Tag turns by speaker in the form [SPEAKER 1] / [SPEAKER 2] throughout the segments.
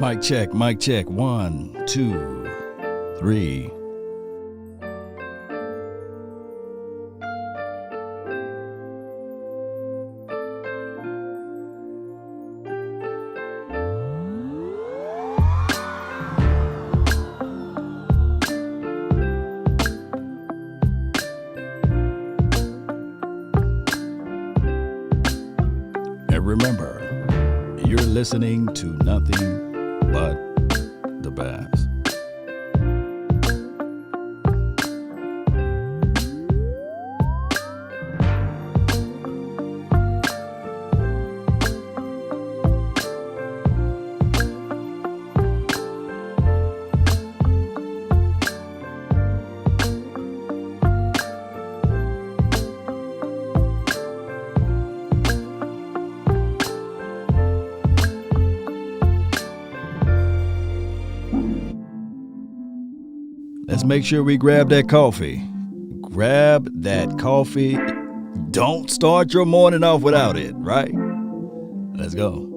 [SPEAKER 1] Mic check, mic check. 1, 2, 3. And remember, you're listening to nothing but the best. Let's make sure we grab that coffee. Grab that coffee. Don't start your morning off without it, right? Let's go.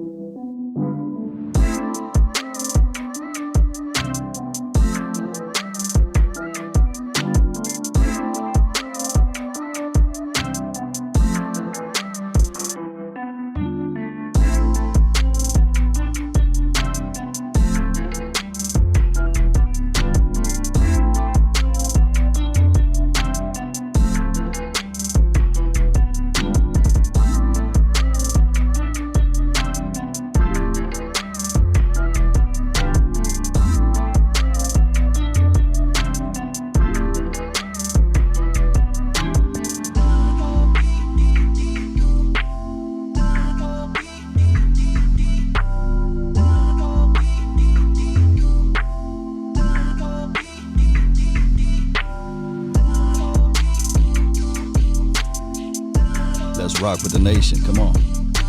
[SPEAKER 1] Let's rock with the nation. Come on.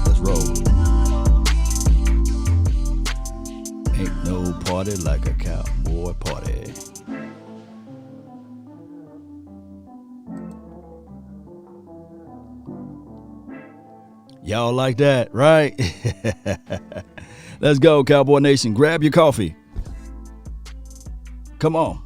[SPEAKER 1] Let's roll. Ain't no party like a cowboy party. Y'all like that, right? Let's go, Cowboy Nation. Grab your coffee. Come on.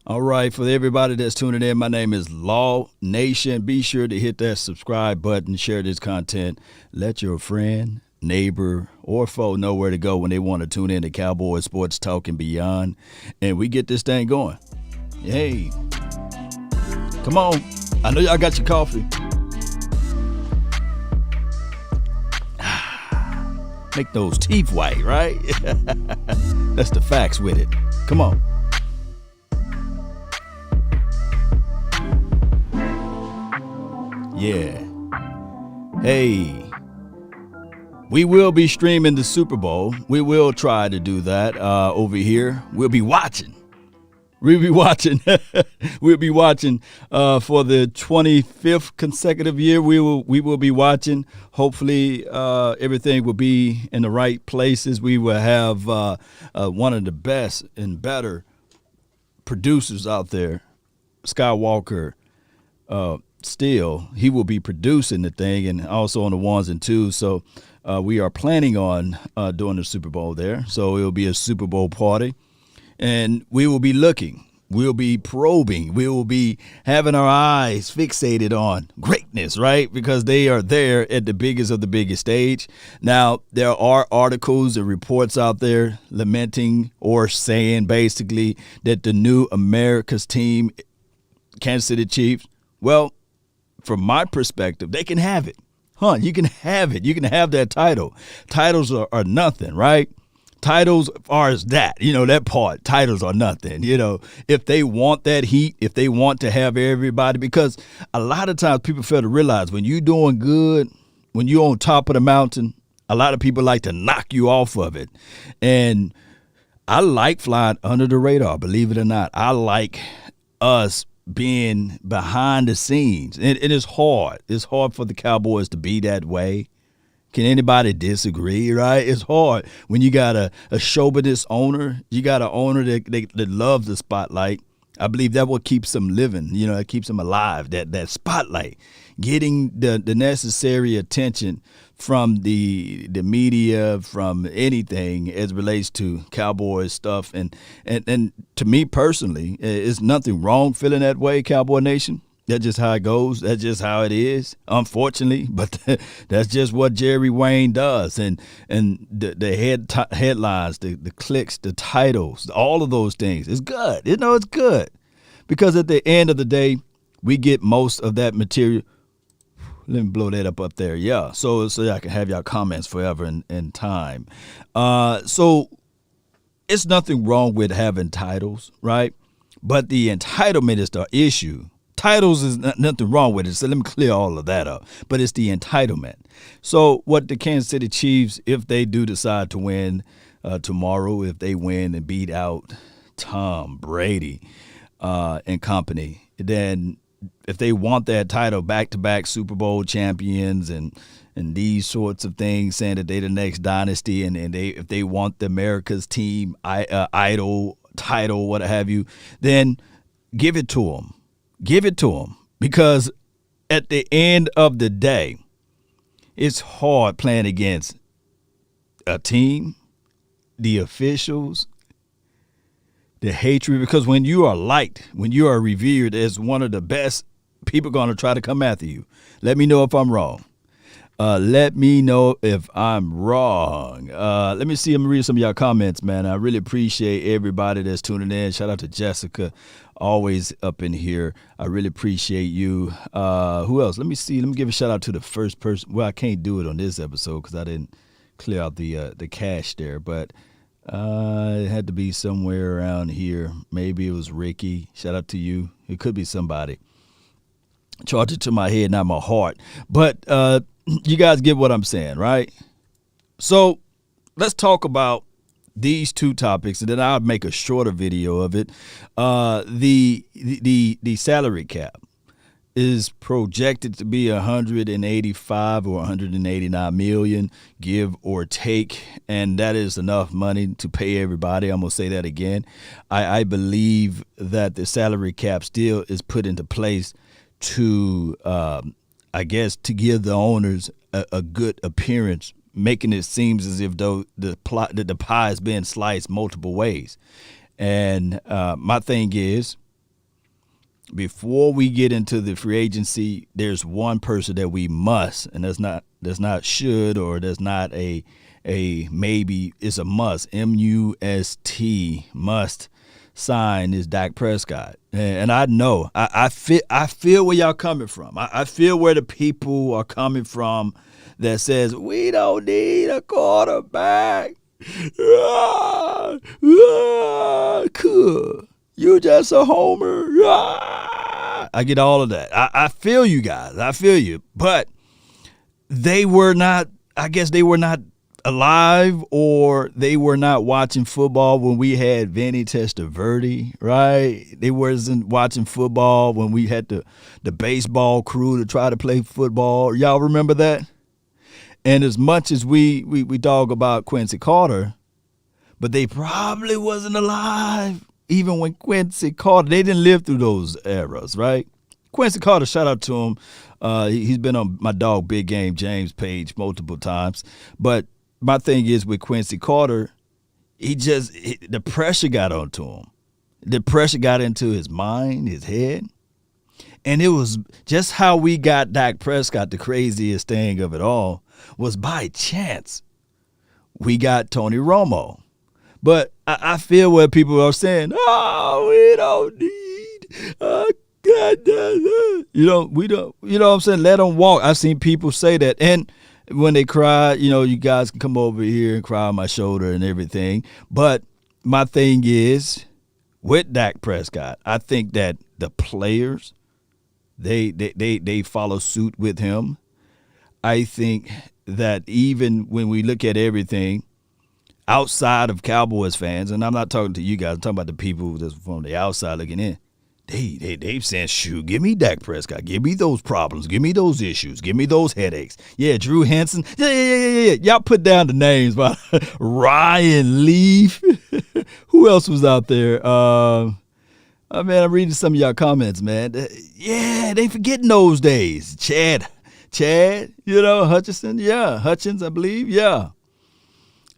[SPEAKER 1] All right, for everybody that's tuning in, my name is Law Nation. Be sure to hit that subscribe button, share this content. Let your friend, neighbor, or foe know where to go when they want to tune in to Cowboys Sports Talk and beyond. And we get this thing going. Hey, come on. I know y'all got your coffee. Make those teeth white, right? That's the facts with it. Come on. Yeah. Hey, we will be streaming the Super Bowl. We will try to do that over here. We'll be watching. We'll be watching. We'll be watching for the 25th consecutive year. We will be watching. Hopefully, everything will be in the right places. We will have one of the best and better producers out there, Skywalker. Still, he will be producing the thing and also on the ones and twos. So we are planning on doing the Super Bowl there. So it will be a Super Bowl party. And we will be looking. We'll be probing. We will be having our eyes fixated on greatness, right? Because they are there at the biggest of the biggest stage. Now, there are articles and reports out there lamenting or saying basically that the new America's team, Kansas City Chiefs, well, from my perspective, they can have it. You can have it. You can have that title. Titles are nothing, right? Titles are that, that part. Titles are nothing, if they want that heat, if they want to have everybody, because a lot of times people fail to realize when you're doing good, when you're on top of the mountain, a lot of people like to knock you off of it. And I like flying under the radar, believe it or not. I like us being behind the scenes. It is hard. It's hard for the Cowboys to be that way. Can anybody disagree, right? It's hard when you got a chauvinist owner. You got an owner that loves the spotlight. I believe that what keeps them living. It keeps them alive. That spotlight, getting the necessary attention from the media, from anything as it relates to Cowboys stuff. And to me personally, it's nothing wrong feeling that way, Cowboy Nation. That's just how it goes. That's just how it is, unfortunately. But that's just what Jerry Wayne does. And the headlines, the clicks, the titles, all of those things. It's good. It's good. Because at the end of the day, we get most of that material. Let me blow that up there. Yeah. So I can have y'all comments forever in time. So it's nothing wrong with having titles, right? But the entitlement is the issue. Titles is nothing wrong with it, so let me clear all of that up. But it's the entitlement. So what the Kansas City Chiefs, if they do decide to win tomorrow, if they win and beat out Tom Brady and company, then if they want that title, back-to-back Super Bowl champions and these sorts of things, saying that they're the next dynasty, and if they want the America's team idol title, what have you, then give it to them. Give it to them, because at the end of the day, it's hard playing against a team, the officials, the hatred, because when you are liked, when you are revered as one of the best, people are going to try to come after you. Let me know if I'm wrong. Let me know if I'm wrong. Let me see. I'm reading some of y'all comments, man. I really appreciate everybody that's tuning in. Shout out to Jessica, always up in here. I really appreciate you. Who else? Let me see. Let me give a shout out to the first person. Well, I can't do it on this episode because I didn't clear out the cache there, but it had to be somewhere around here. Maybe it was Ricky. Shout out to you. It could be somebody. Charge it to my head, not my heart. But you guys get what I'm saying, right? So let's talk about these two topics, and then I'll make a shorter video of it. The salary cap is projected to be 185 or 189 million, give or take, and that is enough money to pay everybody. I'm gonna say that again. I believe that the salary cap still is put into place to I guess to give the owners a good appearance, making it seem as if though the pie is being sliced multiple ways. And my thing is, before we get into the free agency, there's one person that we must, and that's not should, or that's not a maybe, it's a must. M-U-S-T, must sign is Dak Prescott. And I know, I feel where y'all coming from. I feel where the people are coming from that says, we don't need a quarterback. Cool. You're just a homer. I get all of that. I feel you guys. I feel you. But they were not, I guess they were not alive, or they were not watching football when we had Vinny Testaverde, right? They wasn't watching football when we had the baseball crew to try to play football. Y'all remember that? And as much as we talk about Quincy Carter, but they probably wasn't alive even when Quincy Carter, they didn't live through those eras, right? Quincy Carter, shout out to him. He's been on my dog Big Game James page multiple times. But my thing is with Quincy Carter, the pressure got onto him. The pressure got into his mind, his head. And it was just how we got Dak Prescott, the craziest thing of it all, was by chance. We got Tony Romo. But I feel where people are saying, oh, we don't need we don't, you know what I'm saying? Let them walk. I've seen people say that. And when they cry, you guys can come over here and cry on my shoulder and everything. But my thing is, with Dak Prescott, I think that the players, they follow suit with him. I think that even when we look at everything outside of Cowboys fans, and I'm not talking to you guys, I'm talking about the people that's from the outside looking in, they've saying, shoot, give me Dak Prescott. Give me those problems. Give me those issues. Give me those headaches. Yeah, Drew Henson. Yeah. Y'all put down the names. Ryan Leaf. Who else was out there? Man, I'm reading some of y'all comments, man. Yeah, they forgetting those days. Chad, Hutchinson, yeah, Hutchins, I believe, yeah.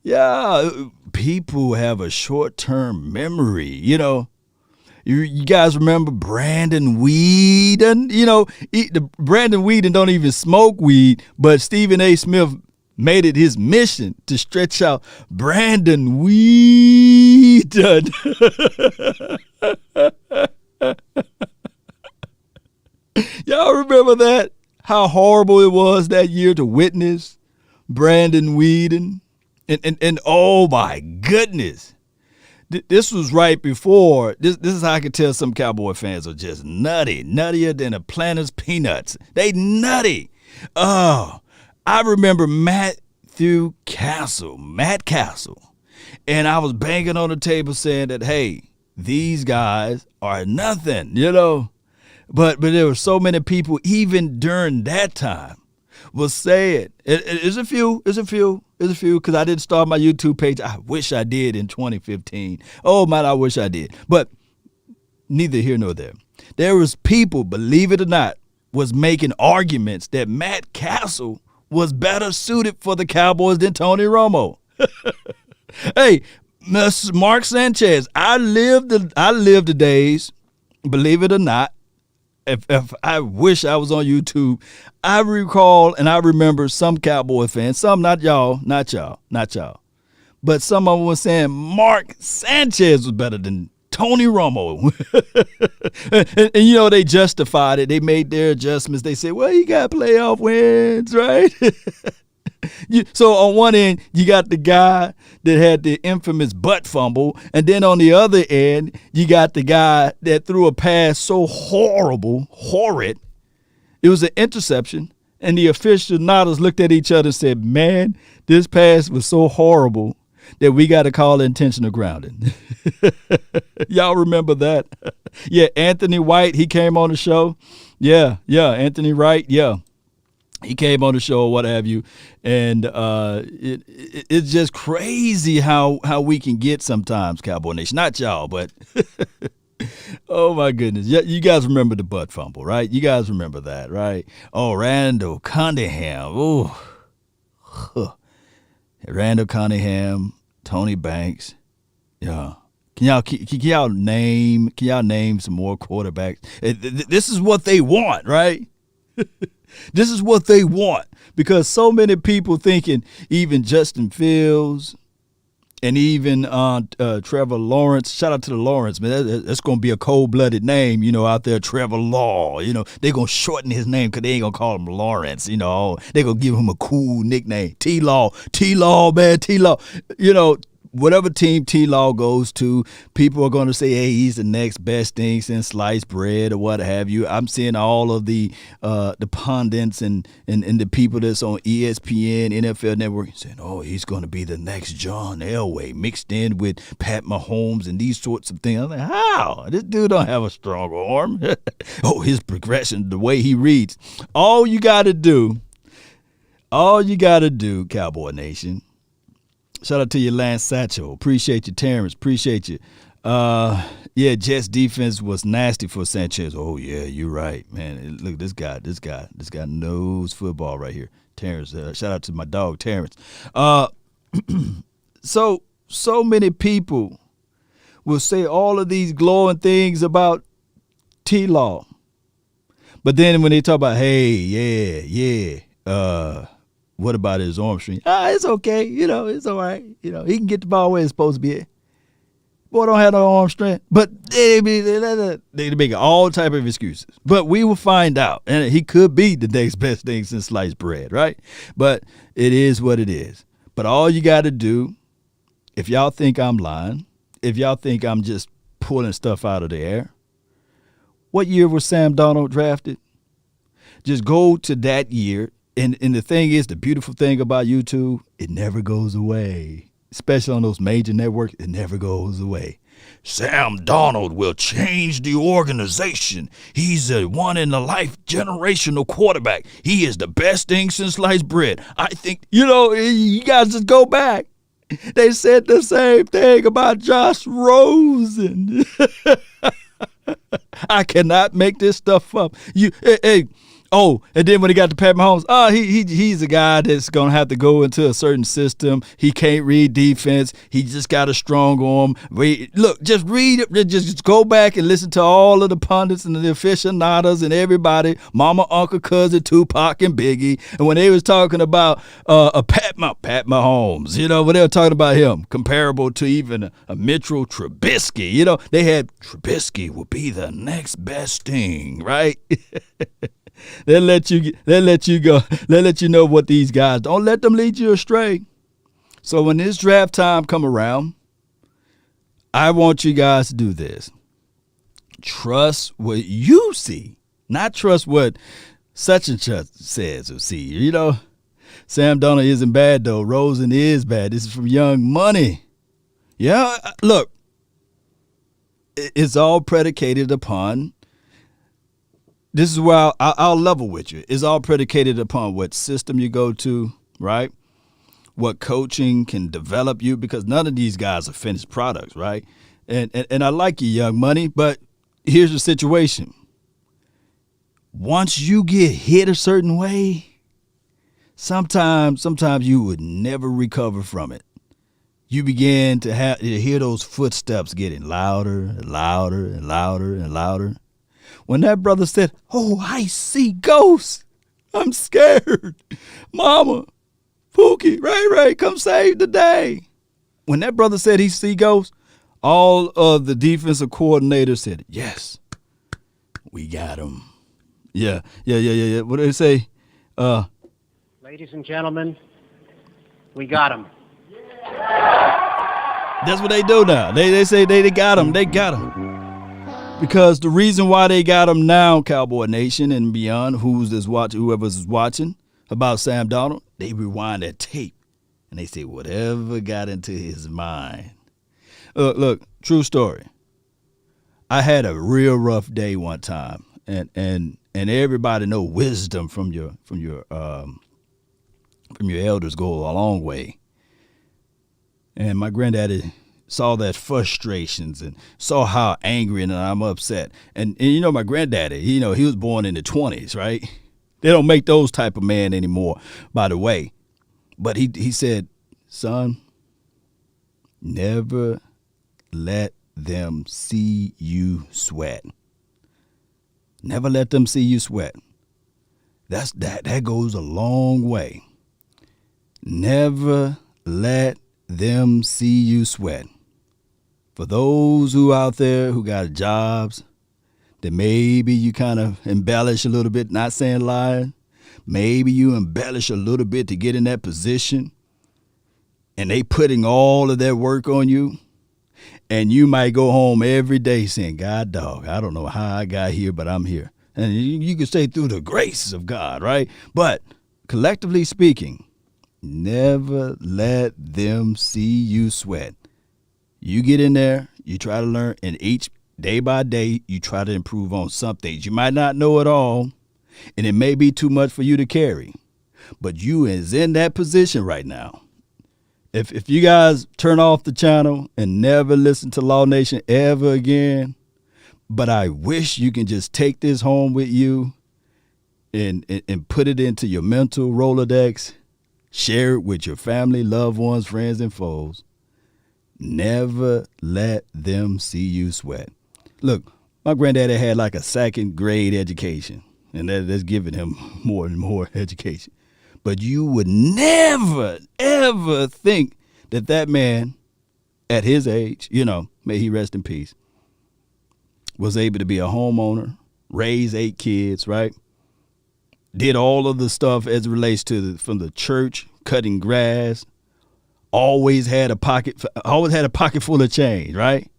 [SPEAKER 1] Yeah, people have a short-term memory, You guys remember Brandon Whedon? Brandon Whedon don't even smoke weed, but Stephen A. Smith made it his mission to stretch out Brandon Whedon. Y'all remember that? How horrible it was that year to witness Brandon Whedon? And oh my goodness. This was right before. This is how I could tell some Cowboy fans are just nutty. Nuttier than a planter's peanuts. They nutty. Oh, I remember Matt Castle. And I was banging on the table saying that, hey, these guys are nothing, But there were so many people, even during that time, will say it. It's a few, because I didn't start my YouTube page. I wish I did in 2015. Oh, man, I wish I did. But neither here nor there. There was people, believe it or not, was making arguments that Matt Castle was better suited for the Cowboys than Tony Romo. Hey, Mark Sanchez, I lived the days, believe it or not. If I wish I was on YouTube, I recall and I remember some Cowboy fans, some not y'all, but some of them were saying Mark Sanchez was better than Tony Romo. and they justified it. They made their adjustments. They said, well, you got playoff wins, right? So on one end, you got the guy that had the infamous butt fumble. And then on the other end, you got the guy that threw a pass so horrid. It was an interception. And the aficionados looked at each other and said, man, this pass was so horrible that we got to call it intentional grounding. Y'all remember that? Yeah, Anthony White, he came on the show. Yeah, Anthony Wright, yeah. He came on the show or what have you, and it's just crazy how we can get sometimes, Cowboy Nation. Not y'all, but oh my goodness. Yeah, you guys remember the butt fumble, right? You guys remember that, right? Oh, Randall Cunningham. Oh, Randall Cunningham, Tony Banks. Yeah. Can y'all name some more quarterbacks? This is what they want, right? This is what they want, because so many people thinking even Justin Fields and even Trevor Lawrence. Shout out to the Lawrence, man. That's going to be a cold-blooded name, out there, Trevor Law. They're going to shorten his name because they ain't going to call him Lawrence. They're going to give him a cool nickname. T-Law, man, T-Law. Whatever team T-Law goes to, people are going to say, hey, he's the next best thing since sliced bread or what have you. I'm seeing all of the pundits and the people that's on ESPN, NFL Network saying, oh, he's going to be the next John Elway mixed in with Pat Mahomes and these sorts of things. I'm like, how? This dude don't have a strong arm. Oh, his progression, the way he reads. All you got to do, Cowboy Nation, shout out to you, Lance Satchel. Appreciate you, Terrence. Appreciate you. Yeah, Jets defense was nasty for Sanchez. Oh yeah, you're right, man. Look, this guy knows football right here. Terrence. Shout out to my dog, Terrence. So many people will say all of these glowing things about T-Law, but then when they talk about, hey, what about his arm strength? It's okay. It's all right. He can get the ball where it's supposed to be. Boy, don't have no arm strength. But they make all type of excuses. But we will find out. And he could be the next best thing since sliced bread, right? But it is what it is. But all you got to do, if y'all think I'm lying, if y'all think I'm just pulling stuff out of the air, what year was Sam Darnold drafted? Just go to that year. And the thing is, the beautiful thing about YouTube, it never goes away. Especially on those major networks, it never goes away. Sam Darnold will change the organization. He's a one-in-a-life generational quarterback. He is the best thing since sliced bread. I think, you guys just go back. They said the same thing about Josh Rosen. I cannot make this stuff up. And then when he got to Pat Mahomes, he's a guy that's gonna have to go into a certain system. He can't read defense. He just got a strong arm. Just read it. Just go back and listen to all of the pundits and the aficionados and everybody, Mama, Uncle, Cousin, Tupac, and Biggie. And when they was talking about Pat Mahomes, when they were talking about him, comparable to even a Mitchell Trubisky, they had Trubisky will be the next best thing, right? They'll let you go. They'll let you know what these guys. Don't let them lead you astray. So when this draft time come around, I want you guys to do this. Trust what you see, not trust what such and such says or see. Sam Darnold isn't bad though. Rosen is bad. This is from Young Money. Yeah, look, it's all predicated upon. This is where I'll level with you. It's all predicated upon what system you go to, right? What coaching can develop you, because none of these guys are finished products, right? And I like you, Young Money, but here's the situation. Once you get hit a certain way, sometimes you would never recover from it. You begin to hear those footsteps getting louder and louder and louder and louder. When that brother said, "Oh, I see ghosts. I'm scared. Mama, Pookie, Ray, come save the day." When that brother said he see ghosts, all of the defensive coordinators said, "Yes, we got him." Yeah. What did they say?
[SPEAKER 2] Ladies and gentlemen, we got him.
[SPEAKER 1] That's what they do now. They say they got him. They got him. Because the reason why they got him now, Cowboy Nation and beyond, whoever's watching about Sam Darnold, they rewind that tape and they say whatever got into his mind. Look, true story. I had a real rough day one time, and everybody know wisdom from your elders go a long way. And my granddaddy saw that frustrations and saw how angry and I'm upset. And my granddaddy, he was born in the 20s, right? They don't make those type of men anymore, by the way. But he said, "Son, never let them see you sweat. Never let them see you sweat." That goes a long way. Never let them see you sweat. For those who out there who got jobs that maybe you kind of embellish a little bit, not saying lying, maybe you embellish a little bit to get in that position, and they putting all of their work on you, and you might go home every day saying, "God dog, I don't know how I got here, but I'm here." And you can say through the grace of God, right? But collectively speaking, never let them see you sweat. You get in there, you try to learn, and each day by day, you try to improve on some things. You might not know it all, and it may be too much for you to carry, but you is in that position right now. If you guys turn off the channel and never listen to Law Nation ever again, but I wish you can just take this home with you and put it into your mental Rolodex, share it with your family, loved ones, friends, and foes. Never let them see you sweat. Look, my granddaddy had like a second grade education, and that's giving him more and more education. But you would never, ever think that man at his age, may he rest in peace, was able to be a homeowner, raise 8 kids, right? Did all of the stuff as it relates to from the church, cutting grass, always had a pocket full of change, right?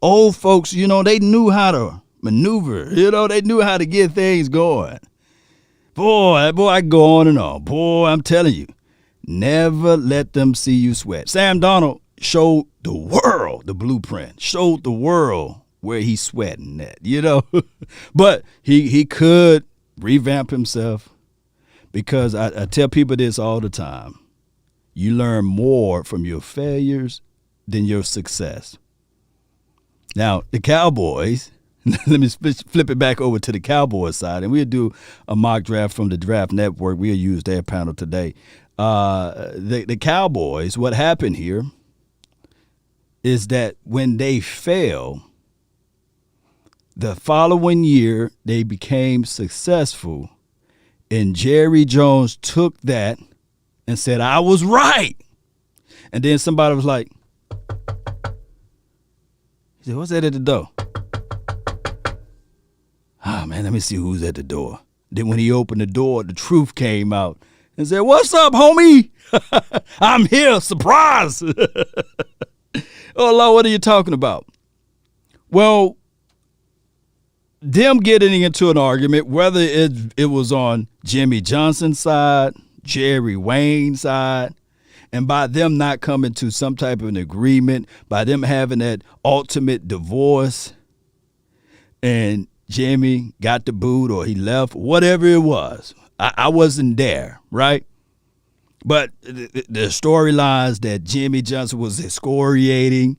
[SPEAKER 1] Old folks, they knew how to maneuver, they knew how to get things going. Boy, I can go on and on. Boy, I'm telling you, never let them see you sweat. Sam Darnold showed the world the blueprint, showed the world where he's sweating at, But he could revamp himself, because I tell people this all the time. You learn more from your failures than your success. Now, the Cowboys, let me flip it back over to the Cowboys side, and we'll do a mock draft from the Draft Network. We'll use their panel today. The Cowboys, what happened here is that when they fell, the following year they became successful, and Jerry Jones took that and said, I was right. And then somebody was like, he said, what's that at the door? Ah, man, let me see who's at the door. Then when he opened the door, the truth came out and said, what's up, homie? I'm here, surprise. Oh, Lord, what are you talking about? Well, them getting into an argument, whether it was on Jimmy Johnson's side, Jerry Wayne's side, and by them not coming to some type of an agreement, by them having that ultimate divorce, and Jimmy got the boot or he left, whatever it was. I wasn't there, right? But the storylines that Jimmy Johnson was excoriating,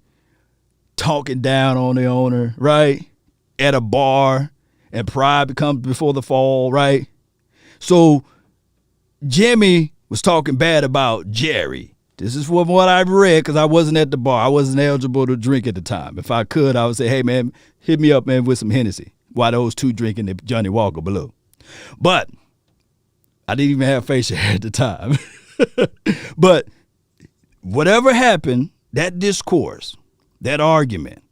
[SPEAKER 1] talking down on the owner, right? At a bar, and pride comes before the fall, right? So Jimmy was talking bad about Jerry. This is from what I've read because I wasn't at the bar. I wasn't eligible to drink at the time. If I could, I would say, hey, man, hit me up, man, with some Hennessy while those two drinking the Johnny Walker Blue. But I didn't even have facial hair at the time. But whatever happened, that discourse, that argument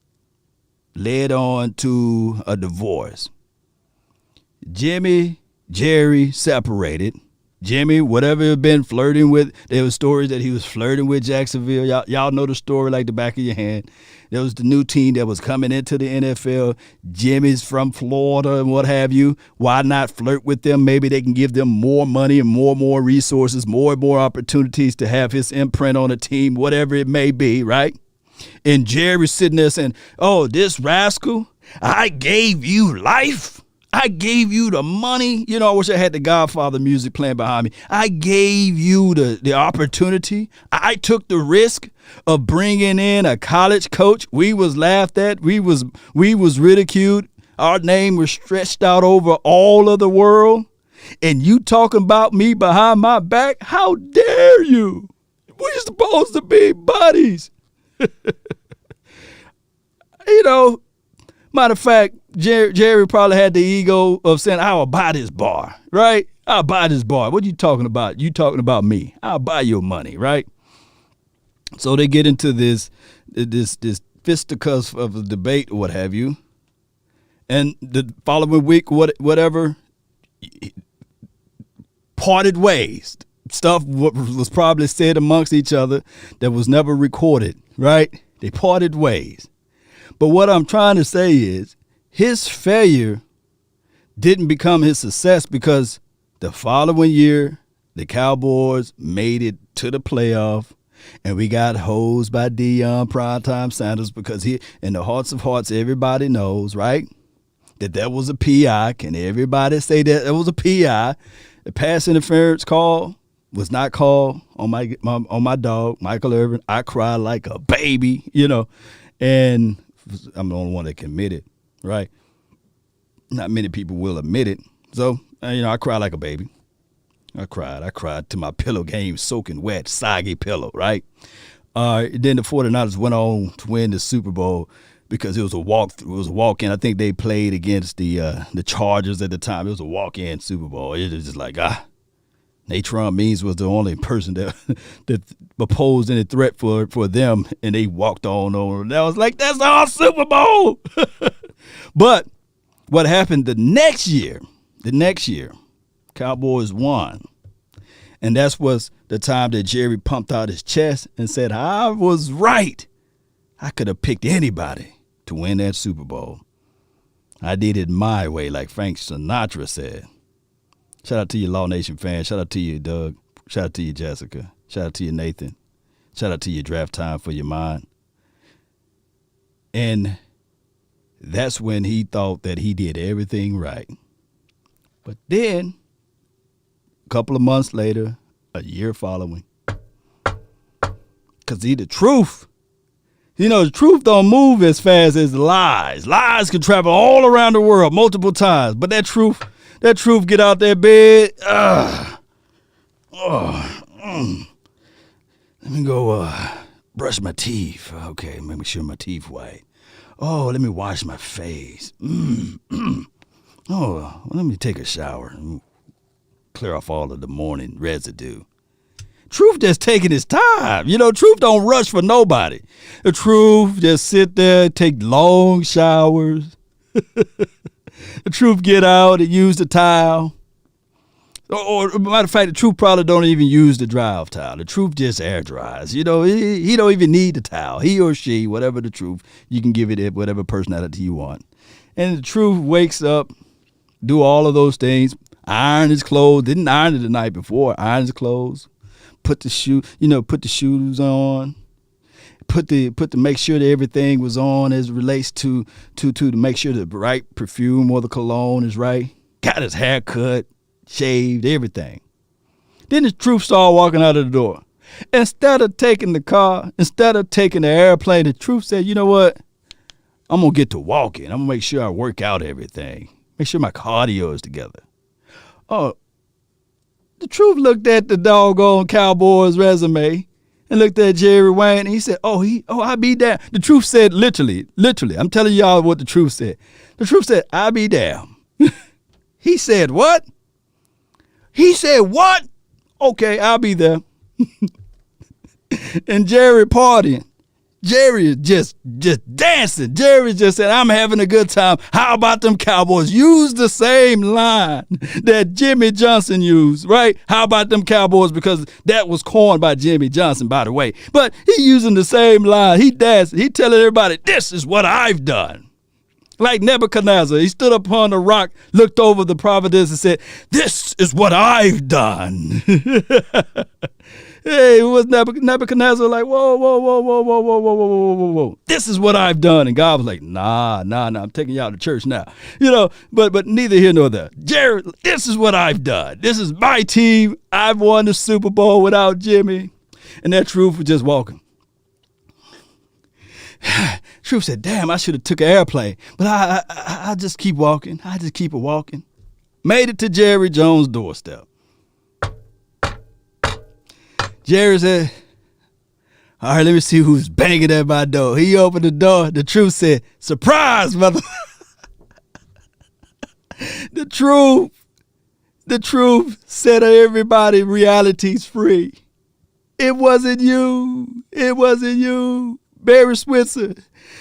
[SPEAKER 1] led on to a divorce. Jerry separated. Jimmy, whatever had been flirting with, there were stories that he was flirting with Jacksonville. Y'all know the story like the back of your hand. There was the new team that was coming into the NFL. Jimmy's from Florida and what have you. Why not flirt with them? Maybe they can give them more money and more resources, more and more opportunities to have his imprint on a team, whatever it may be, right? And Jerry's sitting there saying, oh, this rascal, I gave you life. I gave you the money. You know, I wish I had the Godfather music playing behind me. I gave you the opportunity. I took the risk of bringing in a college coach. We was laughed at. We was ridiculed. Our name was stretched out over all of the world. And you talking about me behind my back? How dare you? We're supposed to be buddies. You know, matter of fact, Jerry probably had the ego of saying, I'll buy this bar, right? I'll buy this bar. What are you talking about? You talking about me. I'll buy your money, right? So they get into this fisticuffs of a debate or what have you. And the following week, whatever, parted ways. Stuff was probably said amongst each other that was never recorded, right? They parted ways. But what I'm trying to say is his failure didn't become his success because the following year, the Cowboys made it to the playoff, and we got hosed by Deion Primetime Sanders because he, in the hearts of hearts, everybody knows, right, that was a PI. Can everybody say that was a PI? The pass interference call was not called on my dog, Michael Irvin. I cried like a baby, you know, and I'm the only one that can admit it, right? Not many people will admit it. So, I cried like a baby. I cried till my pillow came soaking wet, soggy pillow, right? Then the 49ers went on to win the Super Bowl because it was a walk-in. I think they played against the Chargers at the time. It was a walk-in Super Bowl. It was just like, Natron Means was the only person that opposed any threat for them, and they walked on over. That was like, that's our Super Bowl. But what happened the next year, Cowboys won. And that was the time that Jerry pumped out his chest and said, I was right. I could have picked anybody to win that Super Bowl. I did it my way, like Frank Sinatra said. Shout out to you, Law Nation fans. Shout out to you, Doug. Shout out to you, Jessica. Shout out to you, Nathan. Shout out to you, Draft Time for Your Mind. And that's when he thought that he did everything right. But then, a couple of months later, a year following, because the truth You know, the truth don't move as fast as the lies. Lies can travel all around the world multiple times, but that truth get out that bed. Let me go brush my teeth. Okay, make sure my teeth white. Oh, let me wash my face. Oh, let me take a shower. Clear off all of the morning residue. Truth just taking its time. You know, truth don't rush for nobody. The truth just sit there, take long showers. The truth get out and use the towel. Or matter of fact, the truth probably don't even use the dry-off towel. The truth just air dries. You know, he don't even need the towel. He or she, whatever the truth, you can give it whatever personality you want. And the truth wakes up, do all of those things, iron his clothes, didn't iron it the night before, iron his clothes. Put the shoes on, make sure that everything was on as it relates to make sure the right perfume or the cologne is right. Got his hair cut, shaved, everything. Then the truth started walking out of the door. Instead of taking the car, instead of taking the airplane, the truth said, you know what? I'm going to get to walking. I'm going to make sure I work out everything. Make sure my cardio is together. Oh, the truth looked at the doggone Cowboys resume and looked at Jerry Wayne and he said, I be damned. The truth said literally, I'm telling y'all what the truth said. The truth said, I be damned. He said what? He said what? Okay, I'll be there. And Jerry partying. Jerry is just dancing. Jerry just said, I'm having a good time. How about them Cowboys? Use the same line that Jimmy Johnson used, right? How about them Cowboys? Because that was coined by Jimmy Johnson, by the way. But he using the same line. He dancing. He telling everybody, this is what I've done. Like Nebuchadnezzar, he stood upon the rock, looked over the providence and said, this is what I've done. Hey, it was Nebuchadnezzar like, whoa. This is what I've done. And God was like, nah, I'm taking y'all to church now. You know, but neither here nor there. Jared, this is what I've done. This is my team. I've won the Super Bowl without Jimmy. And that truth was just walking. Truth said, damn, I should have took an airplane. But I just keep walking. I just keep it walking. Made it to Jerry Jones' doorstep. Jerry said, all right, let me see who's banging at my door. He opened the door. The truth said, surprise, mother. The truth set everybody reality's free. It wasn't you. Barry Switzer,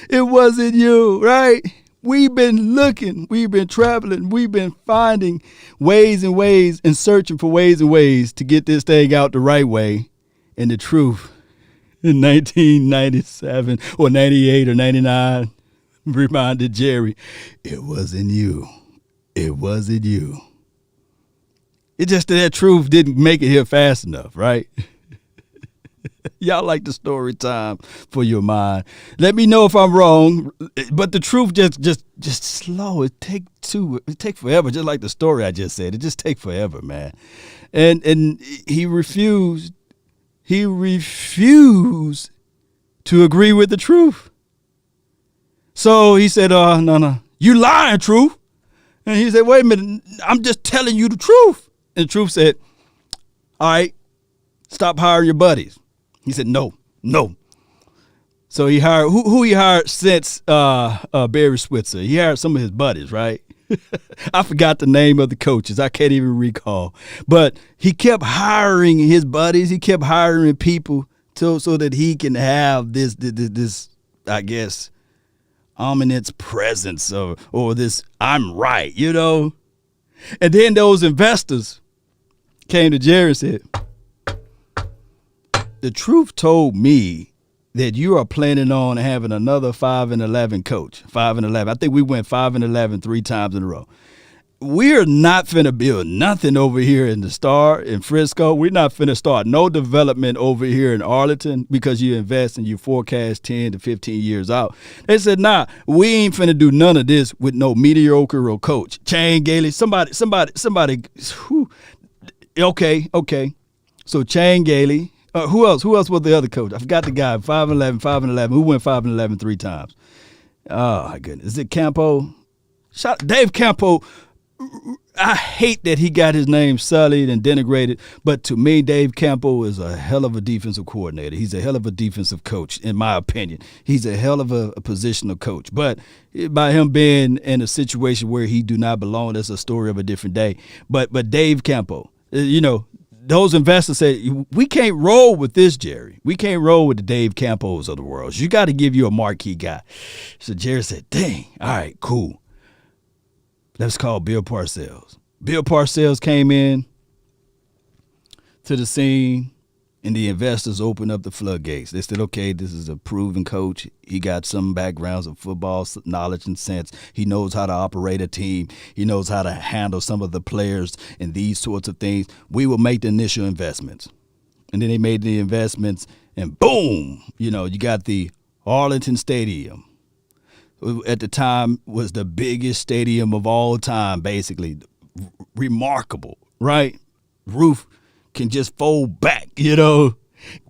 [SPEAKER 1] it wasn't you, right? We've been looking, we've been traveling, we've been finding ways and ways and searching for ways and ways to get this thing out the right way. And the truth in 1997 or 98 or 99 reminded Jerry, it wasn't you. It wasn't you. It's just that truth didn't make it here fast enough, right? Y'all like the story time for your mind. Let me know if I'm wrong, but the truth just slow. It take forever, just like the story I just said. It just take forever, man. And he refused to agree with the truth. So he said, no, you lying, truth. And he said, wait a minute, I'm just telling you the truth. And the truth said, all right, stop hiring your buddies. He said, no. So he hired, who he hired since Barry Switzer? He hired some of his buddies, right? I forgot the name of the coaches. I can't even recall. But he kept hiring his buddies. He kept hiring people so that he can have this I guess, ominous presence or this I'm right, you know? And then those investors came to Jerry and said, the truth told me that you are planning on having another 5-11 coach. 5-11. I think we went 5-11 3 times in a row. We're not finna build nothing over here in the Star in Frisco. We're not finna start no development over here in Arlington because you invest and you forecast 10 to 15 years out. They said, nah, we ain't finna do none of this with no mediocre coach. Shane Gailey, somebody. Whew. Okay. So Shane Gailey, Who else? Who else was the other coach? I forgot the guy. 5-11, 5-11. Who went 5-11 3 times? Oh my goodness! Is it Campo? Dave Campo. I hate that he got his name sullied and denigrated, but to me, Dave Campo is a hell of a defensive coordinator. He's a hell of a defensive coach, in my opinion. He's a hell of a positional coach. But by him being in a situation where he do not belong, that's a story of a different day. But Dave Campo, those investors say, we can't roll with this, Jerry. We can't roll with the Dave Campos of the world. You got to give you a marquee guy. So Jerry said, dang, all right, cool. Let's call Bill Parcells. Bill Parcells came in to the scene, and the investors opened up the floodgates. They said, okay, this is a proven coach. He got some backgrounds of football knowledge and sense. He knows how to operate a team. He knows how to handle some of the players and these sorts of things. We will make the initial investments. And then they made the investments, and boom, you got the Arlington Stadium. At the time was the biggest stadium of all time, basically. Remarkable, right? Roof can just fold back,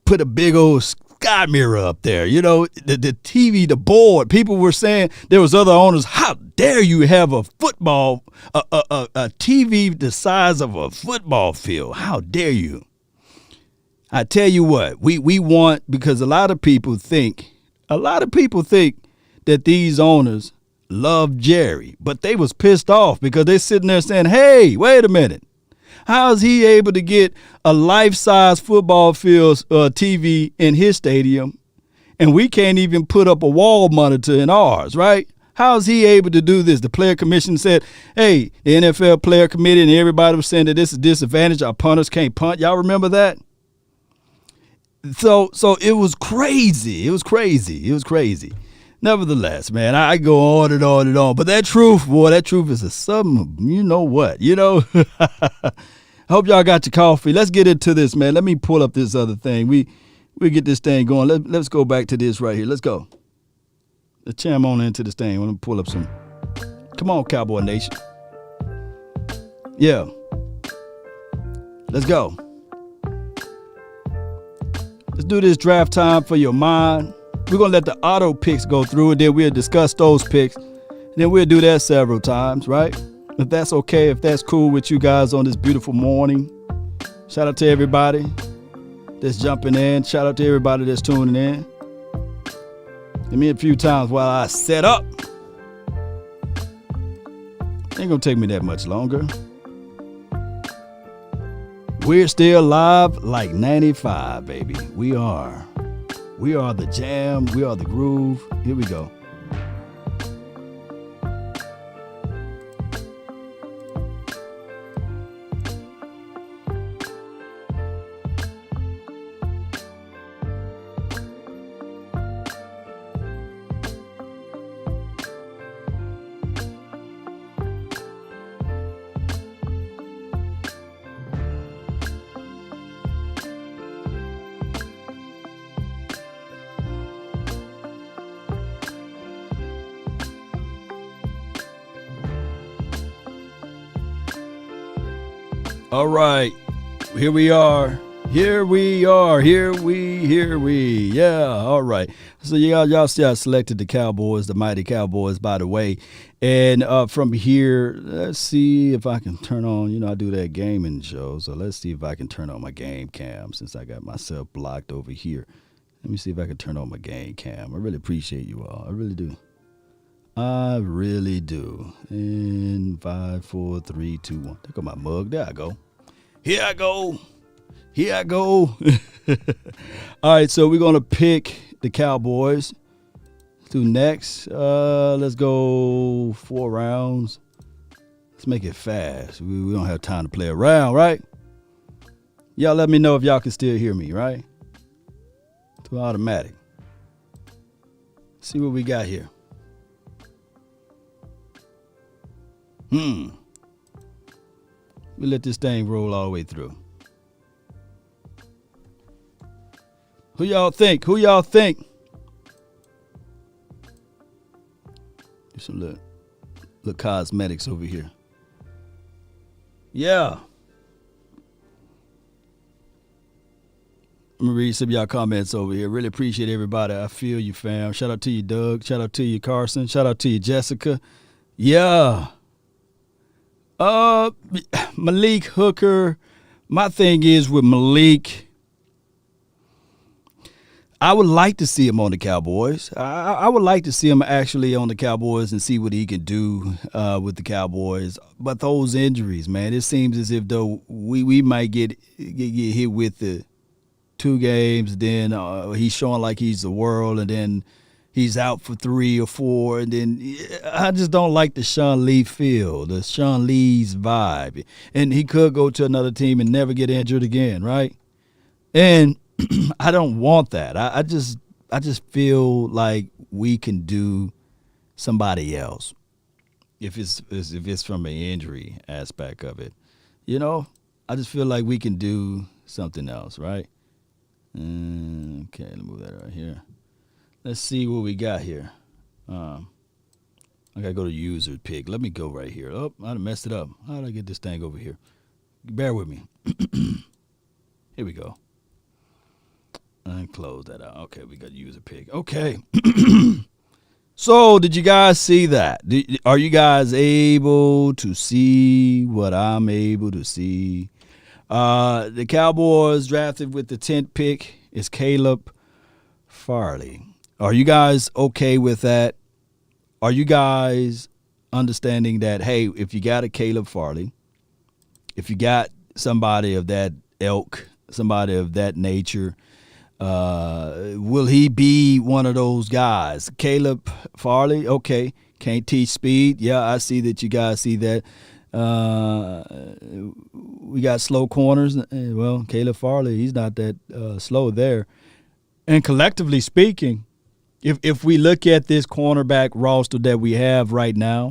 [SPEAKER 1] put a big old sky mirror up there, the TV, the board. People were saying, there was other owners, how dare you have a football, a TV the size of a football field? How dare you? I tell you what, we want, because a lot of people think that these owners love Jerry, but they was pissed off because they're sitting there saying, hey, wait a minute. How is he able to get a life-size football field TV in his stadium, and we can't even put up a wall monitor in ours, right? How is he able to do this? The player commission said, hey, the NFL player committee and everybody was saying that this is disadvantage. Our punters can't punt. Y'all remember that? So it was crazy. It was crazy. Nevertheless, man, I go on and on and on. But that truth is a something, you know what, I hope y'all got your coffee. Let's get into this, man. Let me pull up this other thing. We get this thing going. Let's go back to this right here. Let's go. Let's jam on into this thing. I want to pull up some. Come on, Cowboy Nation. Yeah. Let's go. Let's do this draft time for your mind. We're going to let the auto picks go through, and then we'll discuss those picks. And then we'll do that several times, right? If that's okay, if that's cool with you guys on this beautiful morning. Shout out to everybody that's jumping in. Shout out to everybody that's tuning in. Give me a few times while I set up. Ain't going to take me that much longer. We're still live like 95, baby. We are. We are the jam. We are the groove. Here we go. All right, here we are. Yeah, all right. So y'all see I selected the Cowboys, the mighty Cowboys, by the way. And from here, let's see if I can turn on, I do that gaming show. So let's see if I can turn on my game cam since I got myself blocked over here. Let me see if I can turn on my game cam. I really appreciate you all. I really do. In 5, 4, 3, 2, 1. There go my mug. There I go. Here I go. All right, so we're going to pick the Cowboys. Do next. Let's go 4 rounds. Let's make it fast. We don't have time to play around, right? Y'all let me know if y'all can still hear me, right? To automatic. See what we got here. We let this thing roll all the way through. Who y'all think? Do some little cosmetics over here. Yeah. Let me read some of y'all comments over here. Really appreciate everybody. I feel you, fam. Shout out to you, Doug. Shout out to you, Carson. Shout out to you, Jessica. Yeah. Malik Hooker. My thing is with Malik, I would like to see him on the Cowboys. I would like to see him actually on the Cowboys and see what he can do with the Cowboys. But those injuries, man, it seems as if though we might get hit with the 2 games, then he's showing like he's the world, and then he's out for 3 or 4, and then I just don't like the Sean Lee feel, the Sean Lee's vibe. And he could go to another team and never get injured again, right? And I don't want that. I just feel like we can do somebody else if it's from an injury aspect of it. You know, I just feel like we can do something else, right? Okay, let's move that right here. Let's see what we got here. I gotta go to user pick. Let me go right here. Oh, I done messed it up. How did I get this thing over here? Bear with me. Here we go. And close that out. Okay, we got user pick. Okay. So, did you guys see that? Are you guys able to see what I'm able to see? The Cowboys drafted with the 10th pick is Caleb Farley. Are you guys okay with that? Are you guys understanding that, hey, if you got a Caleb Farley, if you got somebody of that ilk, somebody of that nature, will he be one of those guys? Caleb Farley, okay, can't teach speed. Yeah, I see that you guys see that. We got slow corners. Well, Caleb Farley, he's not that slow there. And collectively speaking, if we look at this cornerback roster that we have right now,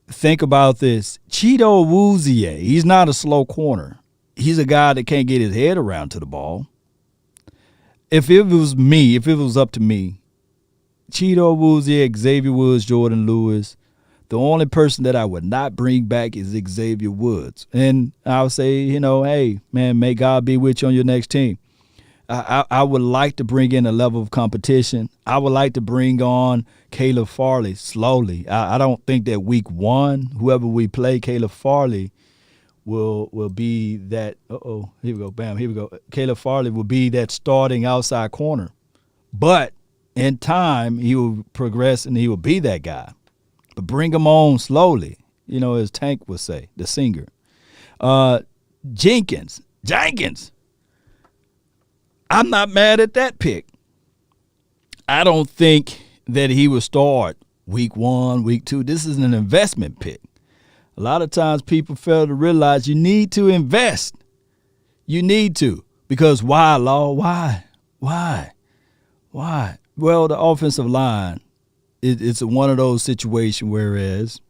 [SPEAKER 1] think about this. Cheeto Awuzie, he's not a slow corner. He's a guy that can't get his head around to the ball. If it was up to me, Cheeto Awuzie, Xavier Woods, Jordan Lewis, the only person that I would not bring back is Xavier Woods. And I would say, hey, man, may God be with you on your next team. I would like to bring in a level of competition. I would like to bring on Caleb Farley slowly. I don't think that week 1, whoever we play, Caleb Farley will be that. Here we go. Bam. Here we go. Caleb Farley will be that starting outside corner. But in time, he will progress and he will be that guy. But bring him on slowly, as Tank would say, the singer. Jenkins. I'm not mad at that pick. I don't think that he will start week 1, week 2. This is an investment pick. A lot of times people fail to realize you need to invest. You need to. Because why, Law? Why? Well, the offensive line, it's one of those situations whereas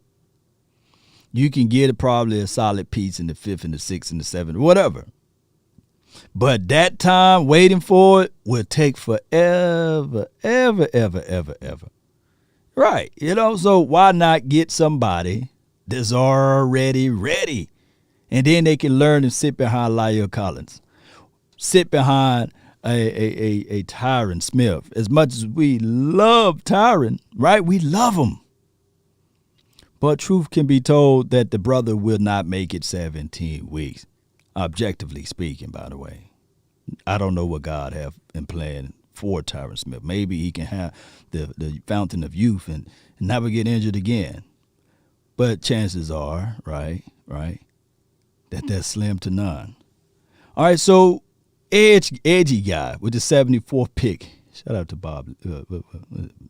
[SPEAKER 1] you can get probably a solid piece in the 5th and the 6th and the 7th, whatever. But that time waiting for it will take forever, ever. Right. So why not get somebody that's already ready? And then they can learn and sit behind Lyle Collins. Sit behind a Tyron Smith. As much as we love Tyron, right? We love him. But truth can be told that the brother will not make it 17 weeks. Objectively speaking, by the way. I don't know what God have in plan for Tyron Smith. Maybe he can have the fountain of youth and never get injured again. But chances are, right, that's slim to none. All right, so edgy guy with the 74th pick. Shout out to Bob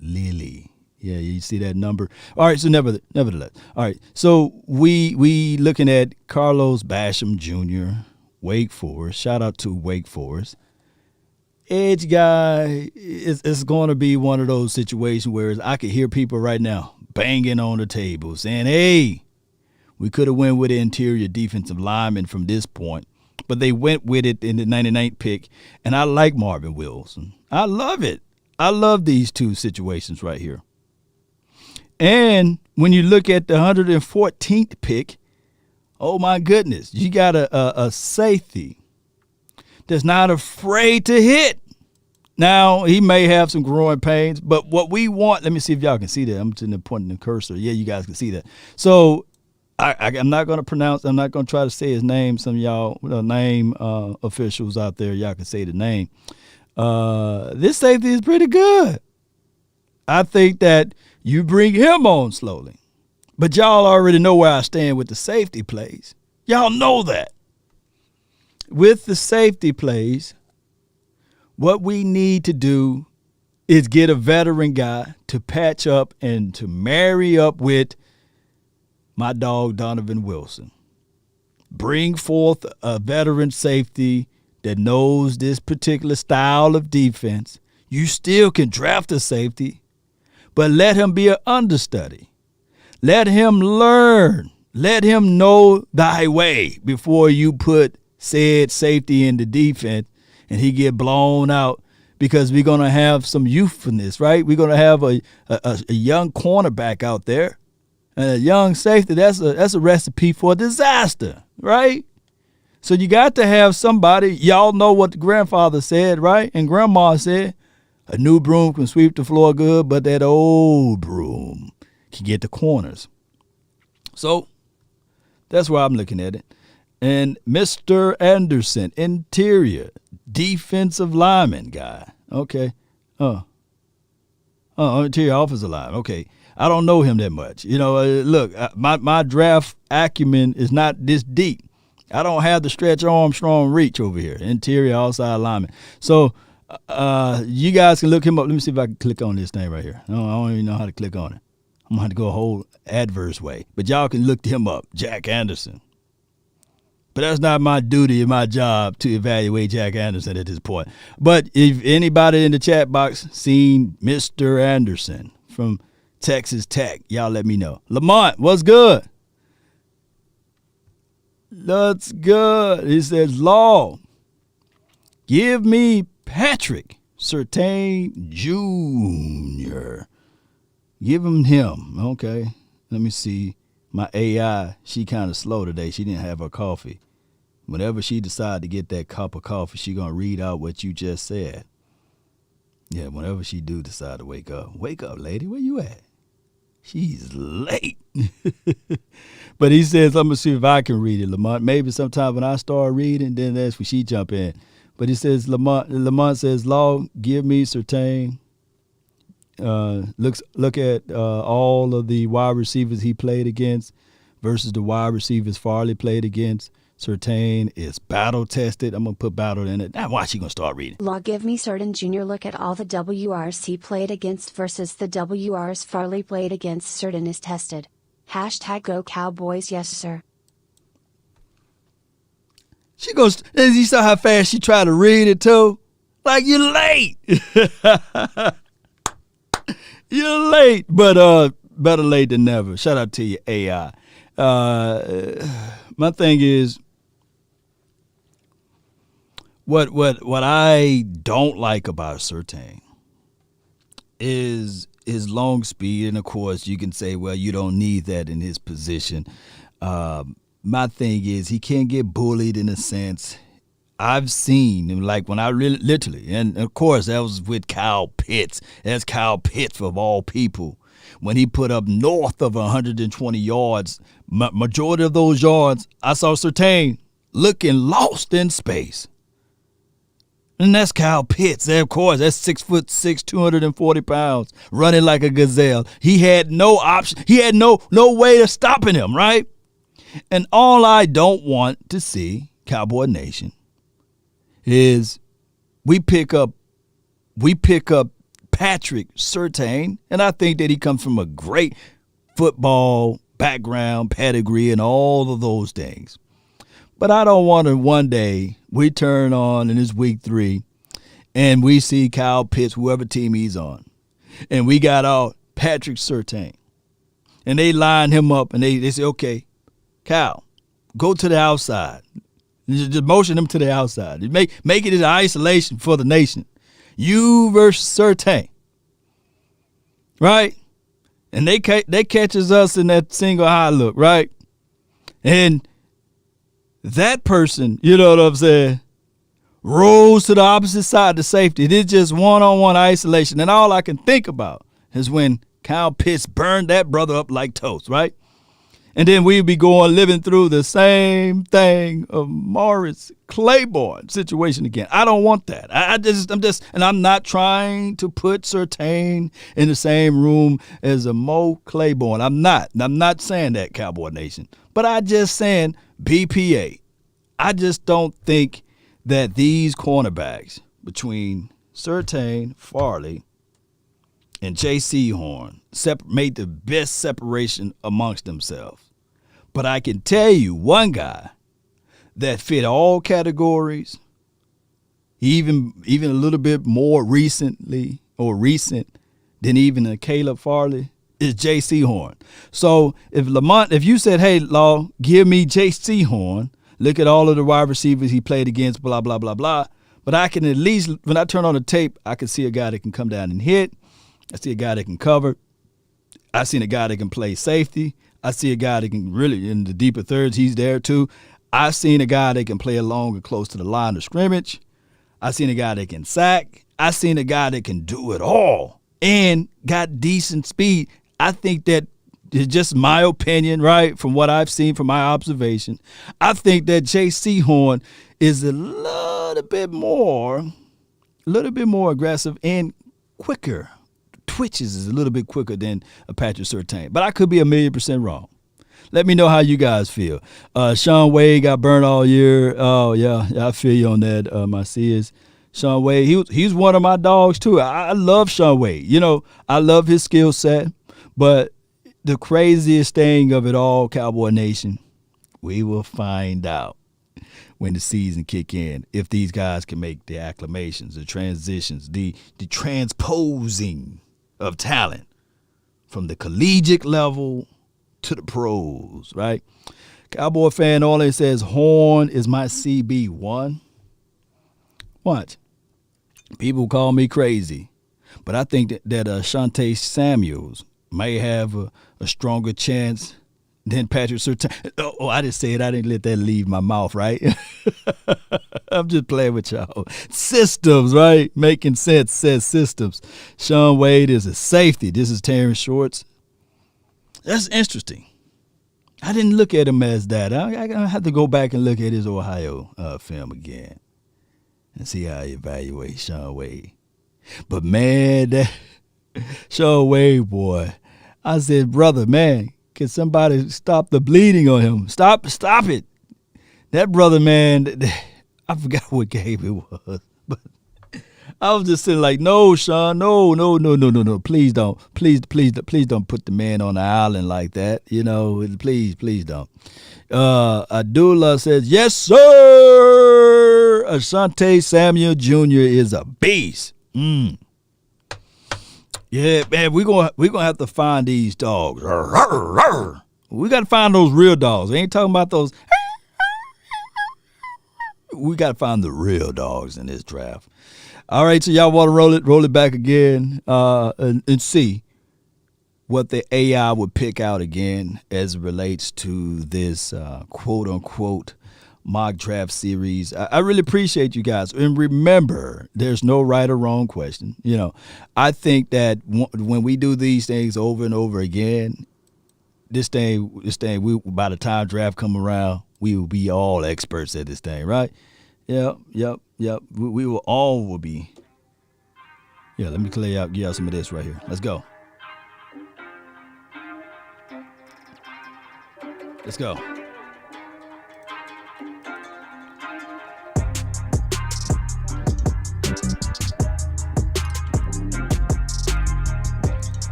[SPEAKER 1] Lilly. Yeah, you see that number. All right, so nevertheless. All right, so we looking at Carlos Basham Jr., Wake Forest. Shout out to Wake Forest. Edge guy is going to be one of those situations where I could hear people right now banging on the table saying, hey, we could have went with the interior defensive lineman from this point, but they went with it in the 99th pick, and I like Marvin Wilson. I love it. I love these two situations right here. And when you look at the 114th pick, oh, my goodness, you got a safety that's not afraid to hit. Now, he may have some growing pains, but what we want, let me see if y'all can see that. I'm sitting there pointing the cursor. Yeah, you guys can see that. So I'm not going to pronounce, I'm not going to try to say his name. Some of y'all name officials out there, y'all can say the name. This safety is pretty good. I think that you bring him on slowly. But y'all already know where I stand with the safety plays. Y'all know that. With the safety plays, what we need to do is get a veteran guy to patch up and to marry up with my dog Donovan Wilson. Bring forth a veteran safety that knows this particular style of defense. You still can draft a safety, but let him be an understudy. Let him learn. Let him know thy way before you put said safety in the defense and he get blown out, because we're going to have some youthfulness, right? We're going to have a young cornerback out there and a young safety. That's a recipe for disaster, right? So you got to have somebody. Y'all know what the grandfather said, right? And grandma said, a new broom can sweep the floor good, but that old broom can get the corners. So that's why I'm looking at it. And Mr. Anderson, interior defensive lineman guy. Okay. Interior offensive line. Okay. I don't know him that much. Look, my draft acumen is not this deep. I don't have the Stretch Armstrong reach over here. Interior outside lineman. So you guys can look him up. Let me see if I can click on this thing right here. No, I don't even know how to click on it. I'm going to have to go a whole adverse way. But y'all can look him up, Jack Anderson. But that's not my duty and my job to evaluate Jack Anderson at this point. But if anybody in the chat box seen Mr. Anderson from Texas Tech, y'all let me know. Lamont, what's good? That's good. He says, Law, give me Patrick Surtain Jr. Give him. Okay. Let me see. My AI, she kind of slow today. She didn't have her coffee. Whenever she decide to get that cup of coffee, she going to read out what you just said. Yeah, whenever she do decide to wake up. Wake up, lady. Where you at? She's late. But he says, I'm going to see if I can read it, Lamont. Maybe sometime when I start reading, then that's when she jump in. But he says, Lamont says, Law, give me Surtain. Look at all of the wide receivers he played against versus the wide receivers Farley played against. Surtain is battle tested. I'm going to put battle in it. Now watch, you going to start reading.
[SPEAKER 3] Law, give me Surtain Jr. Look at all the WRs he played against versus the WRs Farley played against. Surtain is tested. # go Cowboys, yes sir.
[SPEAKER 1] She goes, and you saw how fast she tried to read it too? Like, you're late. You're late, but better late than never. Shout out to you, AI. My thing is, what I don't like about Surtain is his long speed, and of course you can say, well, you don't need that in his position. My thing is, he can't get bullied in a sense. I've seen, like when I literally, and of course that was with Kyle Pitts. That's Kyle Pitts of all people. When he put up north of 120 yards, majority of those yards, I saw Surtain looking lost in space. And that's Kyle Pitts. Of course, that's 6'6", 240 pounds, running like a gazelle. He had no option. He had no way of stopping him, right? And all I don't want to see, Cowboy Nation, is we pick up Patrick Surtain, and I think that he comes from a great football background, pedigree, and all of those things. But I don't want to one day we turn on and it's week 3 and we see Kyle Pitts, whoever team he's on, and we got out Patrick Surtain. And they line him up and they say, okay, Kyle, go to the outside. Just motion him to the outside. Make it an isolation for the nation. You versus Surtain. Right? And they catches us in that single high look, right? And that person, you know what I'm saying, rolls to the opposite side to safety. It is just one-on-one isolation. And all I can think about is when Kyle Pitts burned that brother up like toast, right? And then we'd be living through the same thing of Morris Claiborne situation again. I don't want that. I'm not trying to put Surtain in the same room as a Mo Claiborne. I'm not saying that, Cowboy Nation. But I just saying BPA. I just don't think that these cornerbacks between Surtain, Farley, and J.C. Horn made the best separation amongst themselves. But I can tell you one guy that fit all categories, even a little bit more recent than even a Caleb Farley, is J.C. Horn. So if you said, hey, Law, give me J.C. Horn, look at all of the wide receivers he played against, blah, blah, blah, blah. But I can at least, when I turn on the tape, I can see a guy that can come down and hit. I see a guy that can cover. I seen a guy that can play safety. I see a guy that can really, in the deeper thirds, he's there too. I seen a guy that can play along and close to the line of scrimmage. I seen a guy that can sack. I seen a guy that can do it all and got decent speed. I think that is just my opinion, right, from what I've seen from my observation. I think that J.C. Horn is a little bit more aggressive and quicker. Twitches is a little bit quicker than a Patrick Surtain. But I could be 1,000,000% wrong. Let me know how you guys feel. Sean Wade got burned all year. Oh, yeah, I feel you on that, my Sears. Sean Wade, he's one of my dogs, too. I love Sean Wade. You know, I love his skill set. But the craziest thing of it all, Cowboy Nation, we will find out when the season kick in if these guys can make the acclimations, the transitions, the transposing of talent from the collegiate level to the pros, right? Cowboy fan always says Horn is my CB1. What? People call me crazy, but I think that Shante Samuels may have a stronger chance than Patrick Surtain. Oh, I didn't say it. I didn't let that leave my mouth, right? I'm just playing with y'all. Systems, right? Making sense says systems. Sean Wade is a safety. This is Terrence Shorts. That's interesting. I didn't look at him as that. I have to go back and look at his Ohio film again and see how he evaluates Sean Wade. But, man, that Sean Wade, boy, I said, brother, man, can somebody stop the bleeding on him? Stop it. That brother, man, I forgot what game it was. But I was just sitting like, no, Sean, no. Please don't. Please don't put the man on the island like that. You know, please don't. Abdullah says, yes, sir. Asante Samuel Jr. is a beast. Yeah, man, we're gonna have to find these dogs. We got to find those real dogs. I ain't talking about those. We got to find the real dogs in this draft. All right, so y'all want to roll it back again and see what the AI would pick out again as it relates to this quote-unquote mock draft series. I really appreciate you guys. And remember, there's no right or wrong question. You know, I think that when we do these things over and over again, this thing, by the time draft come around, we will be all experts at this thing, right? Yep. We will be. Yeah, let me give y'all some of this right here. Let's go. Let's go.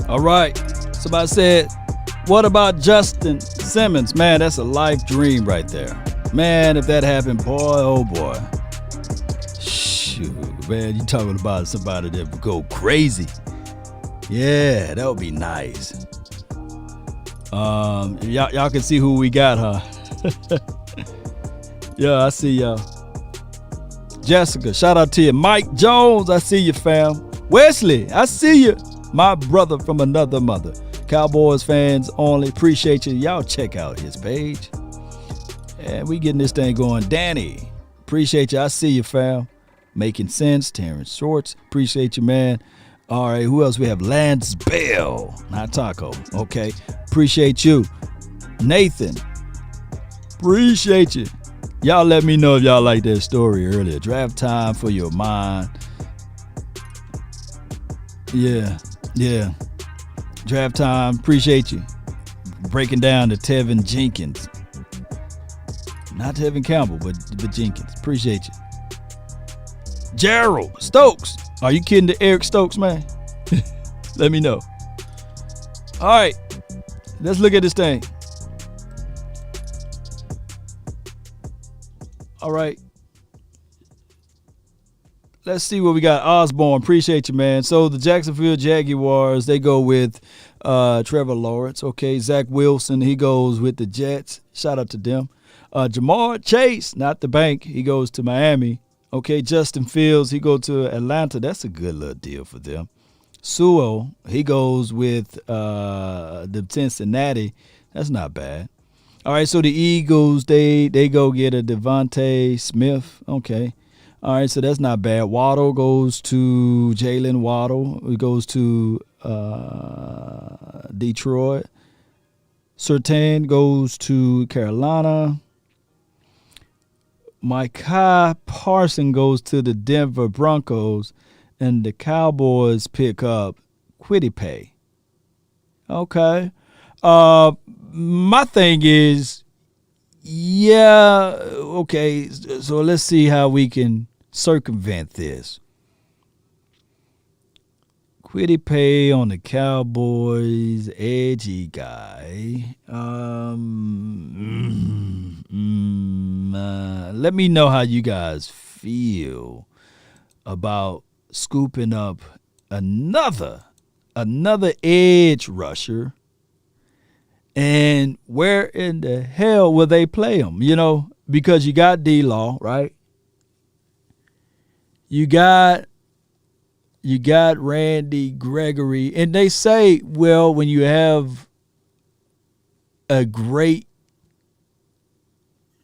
[SPEAKER 1] All right. Somebody said, what about Justin Simmons? Man, that's a life dream right there. Man, if that happened, boy, oh boy. Shoot. man. You talking about somebody that would go crazy. Yeah, that would be nice. Y'all can see who we got, huh? Yeah, I see y'all. Jessica, shout out to you. Mike Jones, I see you, fam. Wesley, I see you. My brother from another mother. Cowboys fans only. Appreciate you. Y'all check out his page. And we getting this thing going. Danny, appreciate you. I see you, fam. Making sense. Terrence Shorts, appreciate you, man. All right, who else we have? Lance Bell, not Taco. Okay, appreciate you. Nathan, appreciate you. Y'all let me know if y'all like that story earlier. Draft time for your mind. Yeah. Draft time, appreciate you. Breaking down to Tevin Jenkins. Not Tevin Campbell, but Jenkins. Appreciate you. Gerald Stokes. Are you kidding the Eric Stokes, man? Let me know. All right. Let's look at this thing. All right. Let's see what we got. Osborne, appreciate you, man. So the Jacksonville Jaguars, they go with Trevor Lawrence. Okay, Zach Wilson, he goes with the Jets. Shout out to them. Jamar Chase, not the bank. He goes to Miami. Okay, Justin Fields, he goes to Atlanta. That's a good little deal for them. Sewell, he goes with the Cincinnati. That's not bad. All right, so the Eagles, they go get a Devontae Smith. Okay. All right, so that's not bad. Waddle goes to Jalen Waddle. He goes to Detroit. Surtain goes to Carolina. Micah Parson goes to the Denver Broncos. And the Cowboys pick up Quiddipaye. Okay. My thing is, yeah, okay, so let's see how we can circumvent this. Quiddipaye on the Cowboys, edgy guy. Let me know how you guys feel about scooping up another edge rusher. And where in the hell will they play him? You know, because you got D-Law, right? You got Randy Gregory. And they say, well, when you have a great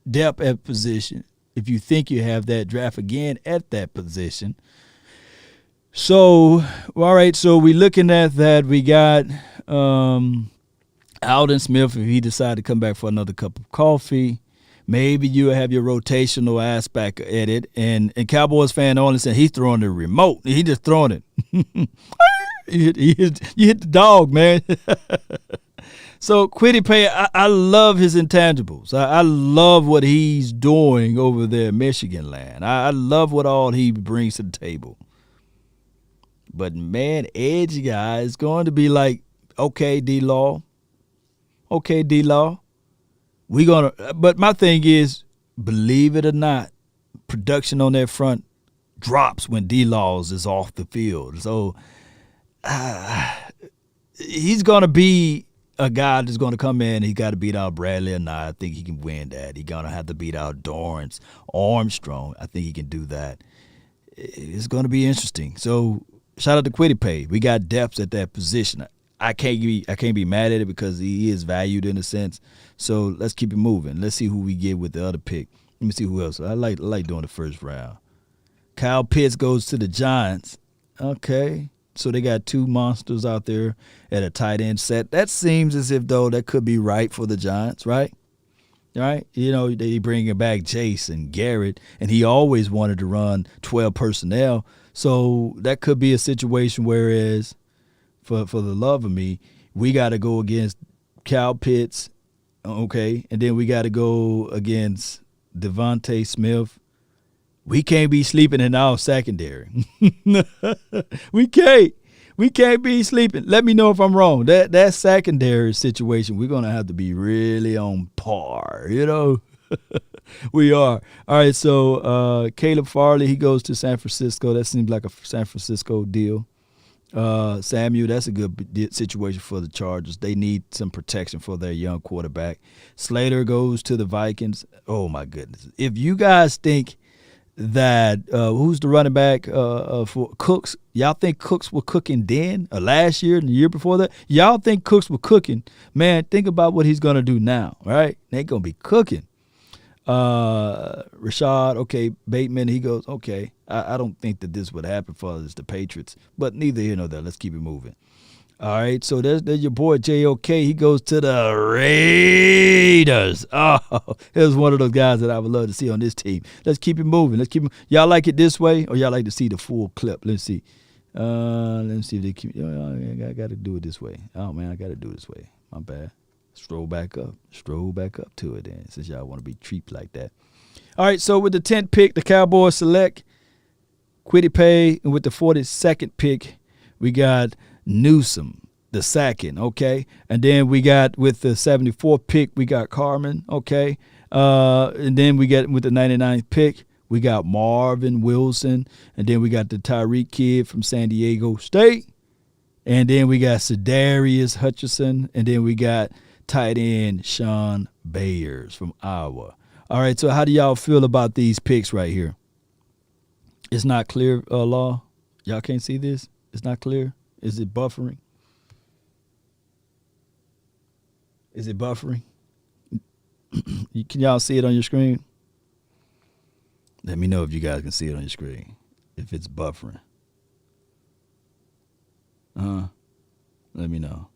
[SPEAKER 1] depth at position, if you think you have that, draft again at that position. So, all right, so we're looking at that. We got Alden Smith, if he decided to come back for another cup of coffee. Maybe you have your rotational aspect at it. And Cowboys fan only said he's throwing the remote. He just throwing it. you hit the dog, man. So Quiddipaye, I love his intangibles. I love what he's doing over there in Michigan land. I love what all he brings to the table. But, man, edge guy is going to be like, okay, D-Law. Okay, D-Law. But my thing is, believe it or not, production on that front drops when D-Laws is off the field. So he's going to be a guy that's going to come in. He's got to beat out Bradley or not. I think he can win that. He's going to have to beat out Dorrance Armstrong. I think he can do that. It's going to be interesting. So shout out to Quiddipaye. We got depth at that position. I can't be mad at it because he is valued in a sense. So let's keep it moving. Let's see who we get with the other pick. Let me see who else. I like doing the first round. Kyle Pitts goes to the Giants. Okay. So they got two monsters out there at a tight end set. That seems as if, though, that could be right for the Giants, right? Right? You know, they bringing back Chase and Garrett, and he always wanted to run 12 personnel. So that could be a situation whereas for the love of me, we got to go against Kyle Pitts, okay, and then we got to go against Devontae Smith. We can't be sleeping in our secondary. We can't be sleeping. Let me know if I'm wrong. That secondary situation, we're going to have to be really on par, you know. We are. All right, so Caleb Farley, he goes to San Francisco. That seems like a San Francisco deal. Samuel, that's a good situation for the Chargers. They need some protection for their young quarterback. Slater goes to the Vikings. Oh, my goodness. If you guys think that who's the running back for Cooks, y'all think Cooks were cooking then or last year and the year before that? Y'all think Cooks were cooking. Man, think about what he's going to do now, right? They're going to be cooking. Rashad, okay, Bateman, he goes, okay, I don't think that this would happen for the Patriots, but neither here nor there. Let's keep it moving. All right, so there's your boy J.O.K. He goes to the Raiders. Oh, here's one of those guys that I would love to see on this team. Let's keep it moving. Y'all like it this way, or y'all like to see the full clip? Let's see. Let's see if they keep. I got to do it this way. Oh man, I got to do it this way. My bad. Stroll back up to it then, since y'all want to be treated like that. All right, so with the 10th pick, the Cowboys select Kwity Paye, and with the 42nd pick, we got Newsome, the second, okay? And then we got, with the 74th pick, we got Carmen, okay? And then we got, with the 99th pick, we got Marvin Wilson, and then we got the Tyreek kid from San Diego State, and then we got Sedarius Hutchinson, and then we got tight end Sean Bayers from Iowa. All right, so how do y'all feel about these picks right here? It's not clear, Law. Y'all can't see this? It's not clear? Is it buffering? Is it buffering? Can y'all see it on your screen? Let me know if you guys can see it on your screen, if it's buffering. Let me know.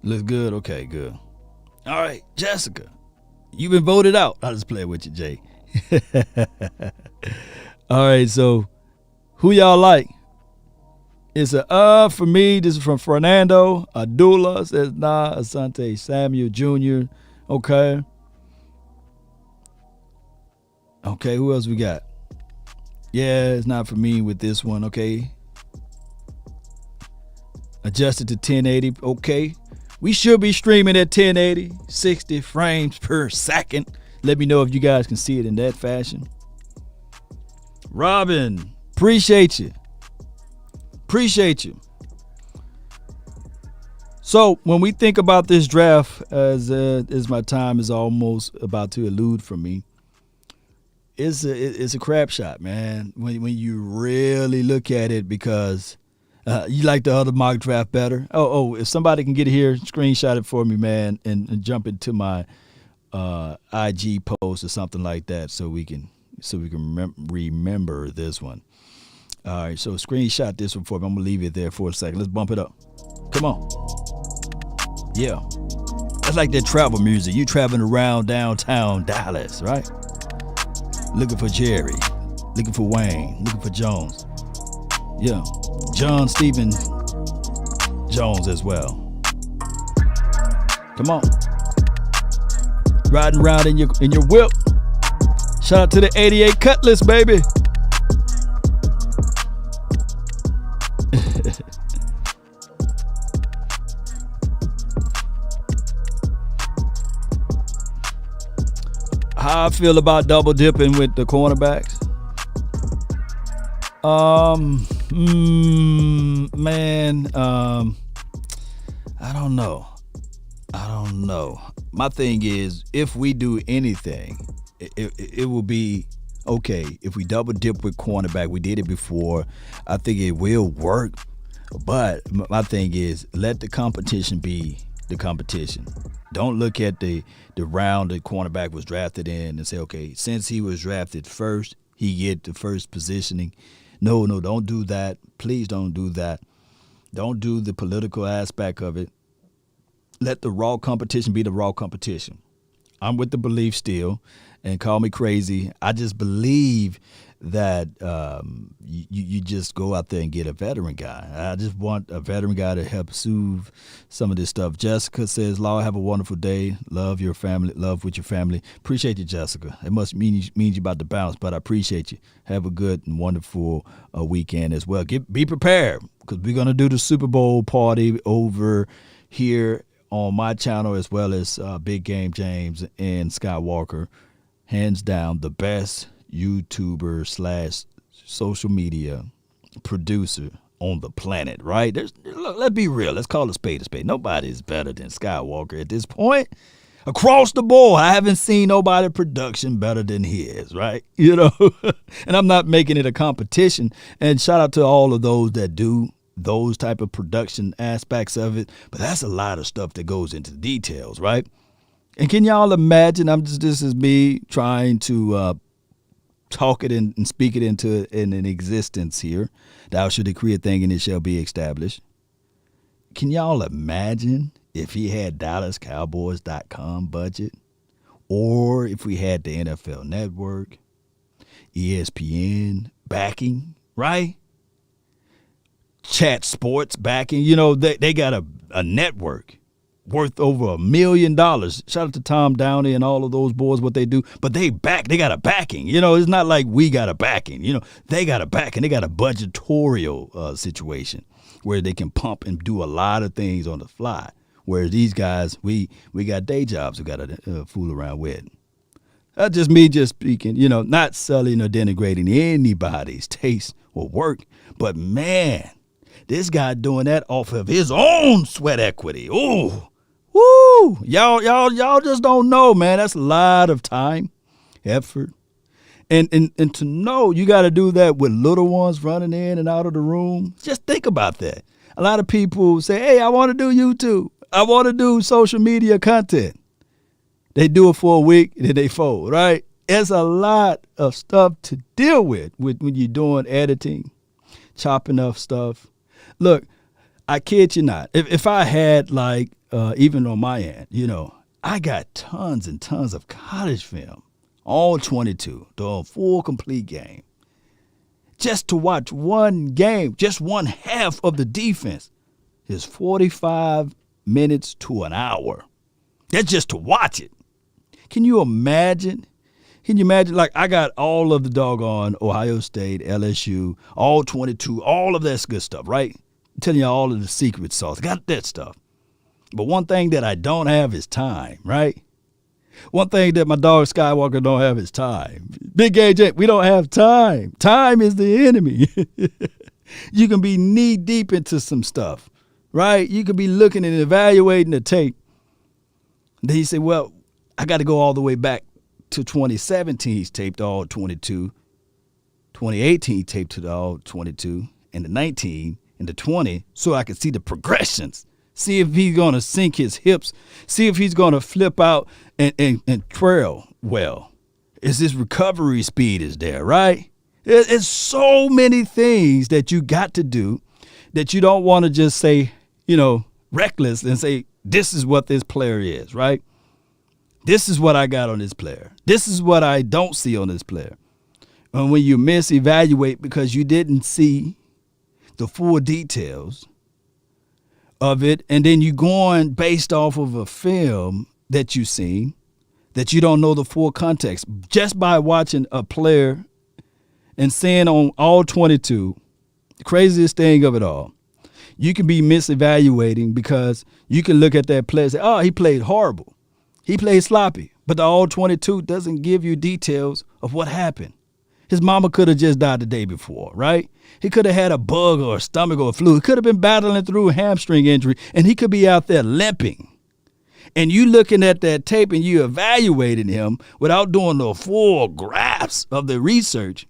[SPEAKER 1] Looks good? Okay, good. All right, Jessica, you've been voted out. I'll just play with you, Jay. All right, so who y'all like? It's a for me. This is from Fernando. Adula says nah. Asante Samuel Jr. Okay. Okay, who else we got? Yeah, it's not for me with this one. Okay. Adjusted to 1080. Okay. We should be streaming at 1080, 60 frames per second. Let me know if you guys can see it in that fashion. Robin, appreciate you. Appreciate you. So when we think about this draft, as my time is almost about to elude from me, it's a crap shot, man. When you really look at it, because you like the other mock draft better. Oh, if somebody can get it here, screenshot it for me, man, and jump into my IG post or something like that, so we can remember this one. All right, so screenshot this one for me. I'm gonna leave it there for a second. Let's bump it up. Come on. Yeah, that's like that travel music. You traveling around downtown Dallas, right? Looking for Jerry, looking for Wayne, looking for Jones. Yeah, John Stephen Jones as well. Come on. Riding around in your whip. Shout out to the 88 Cutlass, baby. How I feel about double dipping with the cornerbacks? I don't know. My thing is, if we do anything, it will be okay. If we double dip with cornerback, we did it before. I think it will work. But my thing is, let the competition be the competition. Don't look at the round the cornerback was drafted in and say, okay, since he was drafted first, he get the first positioning. No, don't do that. Please don't do that. Don't do the political aspect of it. Let the raw competition be the raw competition. I'm with the belief still, and call me crazy. I just believe that you just go out there and get a veteran guy. I just want a veteran guy to help soothe some of this stuff. Jessica says, Law, have a wonderful day. Love your family. Love with your family. Appreciate you, Jessica. It must means you about to bounce, but I appreciate you. Have a good and wonderful weekend as well. Be prepared, because we're going to do the Super Bowl party over here on my channel, as well as Big Game James and Skywalker. Hands down, the best YouTuber / social media producer on the planet, right? Look, let's be real. Let's call a spade a spade. Nobody's better than Skywalker at this point. Across the board, I haven't seen nobody production better than his, right? You know, and I'm not making it a competition. And shout out to all of those that do those type of production aspects of it. But that's a lot of stuff that goes into the details, right? And can y'all imagine? This is me trying to talk it and speak it into an existence here. Thou should decree a thing and it shall be established. Can y'all imagine if he had DallasCowboys.com budget, or if we had the NFL Network, ESPN backing, right? Chat Sports backing. You know, they got a network worth over $1 million. Shout out to Tom Downey and all of those boys, what they do. But they got a backing. You know, it's not like we got a backing. You know, they got a backing. They got a budgetorial situation where they can pump and do a lot of things on the fly. Whereas these guys, we got day jobs we got to fool around with. That's just me just speaking, you know, not selling or denigrating anybody's taste or work. But, man, this guy doing that off of his own sweat equity. Ooh, woo. Y'all just don't know, man. That's a lot of time, effort. And to know you got to do that with little ones running in and out of the room. Just think about that. A lot of people say, hey, I want to do YouTube. I want to do social media content. They do it for a week and then they fold, right? It's a lot of stuff to deal with when you're doing editing, chopping up stuff. Look, I kid you not. If I had even on my end, you know, I got tons and tons of college film, all 22, the full complete game. Just to watch one game, just one half of the defense is 45 minutes to an hour. That's just to watch it. Can you imagine? Like, I got all of the doggone Ohio State, LSU, all 22, all of that good stuff, right? I'm telling you all of the secret sauce. I got that stuff. But one thing that I don't have is time, right? One thing that my dog Skywalker don't have is time. Big AJ, we don't have time. Time is the enemy. You can be knee deep into some stuff, right? You could be looking and evaluating the tape. Then you say, well, I got to go all the way back to 2017's tape to all 22, 2018 tape to the all 22, and the 19 and the 20, so I can see the progressions. See if he's going to sink his hips. See if he's going to flip out and trail well. Is his recovery speed is there, right? It's so many things that you got to do that you don't want to just say, you know, reckless and say, this is what this player is, right? This is what I got on this player. This is what I don't see on this player. And when you misevaluate because you didn't see the full details of it, and then you going based off of a film that you seen, that you don't know the full context, just by watching a player and seeing on all 22, the craziest thing of it all, you can be misevaluating because you can look at that player and say, oh, he played horrible. He played sloppy. But the all 22 doesn't give you details of what happened. His mama could have just died the day before, right? He could have had a bug or a stomach or a flu. He could have been battling through a hamstring injury, and he could be out there limping. And you looking at that tape and you evaluating him without doing the full grasp of the research.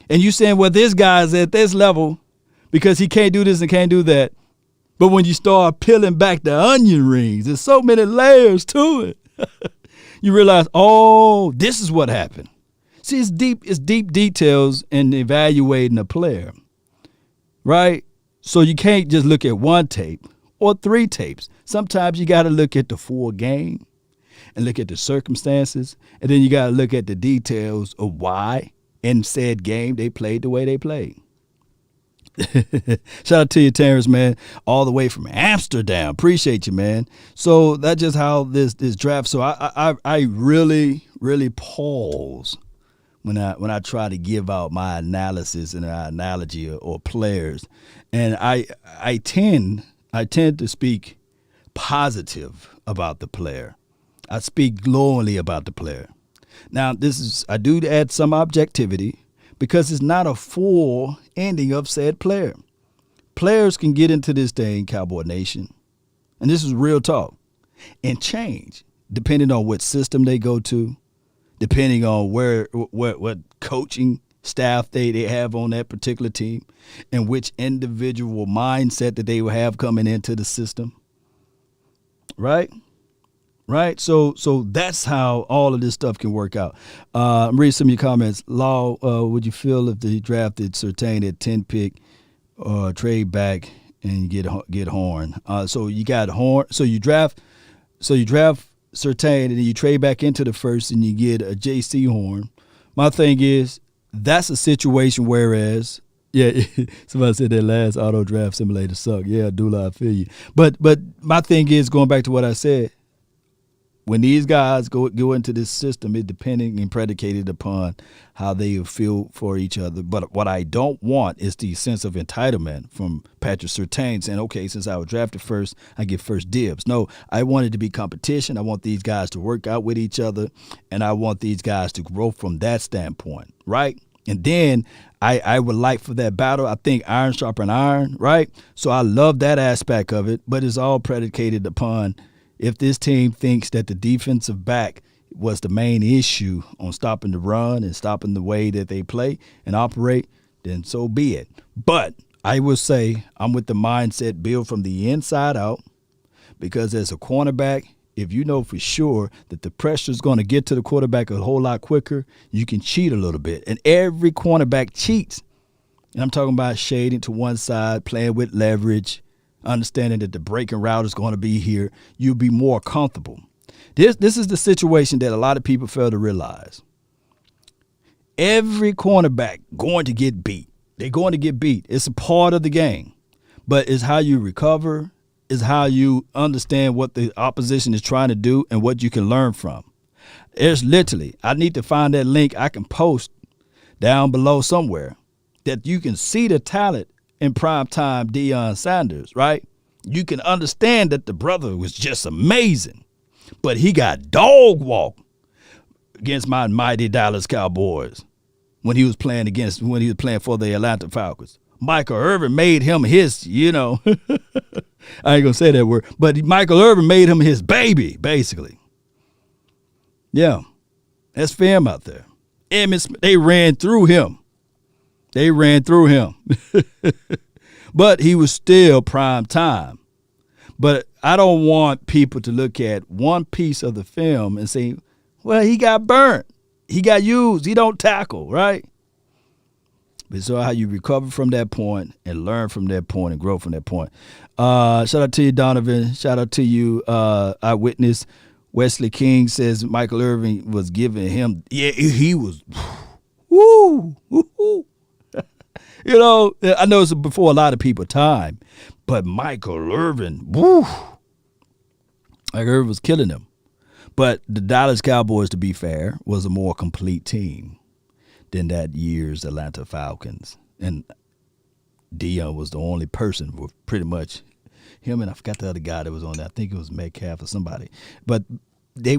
[SPEAKER 1] And you saying, well, this guy's at this level because he can't do this and can't do that. But when you start peeling back the onion rings, there's so many layers to it. You realize, oh, this is what happened. See, it's deep details in evaluating a player, right? So you can't just look at one tape or 3 tapes. Sometimes you got to look at the full game and look at the circumstances, and then you got to look at the details of why in said game they played the way they played. Shout out to you, Terrence, man, all the way from Amsterdam. Appreciate you, man. So that's just how this draft. So I really pause when I try to give out my analysis and an analogy or players, and I tend to speak positive about the player. I speak glowingly about the player. Now, I do add some objectivity because it's not a full ending of said player. Players can get into this thing, Cowboy Nation, and this is real talk, and change depending on what system they go to, depending on what coaching staff they have on that particular team, and which individual mindset that they will have coming into the system. Right? So that's how all of this stuff can work out. I'm reading some of your comments. Law, would you feel if they drafted Surtain at 10 pick, trade back and get Horn? So you got Horn. So you draft Surtain and then you trade back into the first and you get a JC Horn. My thing is that's a situation whereas. Yeah, somebody said that last auto draft simulator sucked. Yeah, Dula, I feel you. But my thing is, going back to what I said, when these guys go into this system, it's depending and predicated upon how they feel for each other. But what I don't want is the sense of entitlement from Patrick Surtain saying, okay, since I was drafted first, I get first dibs. No, I want it to be competition. I want these guys to work out with each other, and I want these guys to grow from that standpoint, right? And then I would like for that battle. I think iron sharpen iron, right? So I love that aspect of it, but it's all predicated upon if this team thinks that the defensive back was the main issue on stopping the run and stopping the way that they play and operate, then so be it. But I will say I'm with the mindset build from the inside out because as a cornerback, if you know for sure that the pressure is going to get to the quarterback a whole lot quicker, you can cheat a little bit. And every cornerback cheats. And I'm talking about shading to one side, playing with leverage, understanding that the breaking route is going to be here. You'll be more comfortable. This is the situation that a lot of people fail to realize. Every cornerback going to get beat. They're going to get beat. It's a part of the game. But it's how you recover, is how you understand what the opposition is trying to do and what you can learn from. There's literally, I need to find that link I can post down below somewhere that you can see the talent in primetime Deion Sanders, right? You can understand that the brother was just amazing, but he got dog walked against my mighty Dallas Cowboys when he was playing for the Atlanta Falcons. Michael Irvin made him his, I ain't going to say that word, but Michael Irvin made him his baby, basically. Yeah, that's film out there. They ran through him. But he was still prime time. But I don't want people to look at one piece of the film and say, well, he got burnt. He got used. He don't tackle, right? But so how you recover from that point and learn from that point and grow from that point. Shout out to you, Donovan. Shout out to you, Eyewitness. Wesley King says Michael Irvin was giving him, he was, woo. I know it's before a lot of people time, but Michael Irvin, Michael Irvin was killing him. But the Dallas Cowboys, to be fair, was a more complete team than that year's Atlanta Falcons. And Deion was the only person with pretty much him, and I forgot the other guy that was on there. I think it was Metcalf or somebody. But they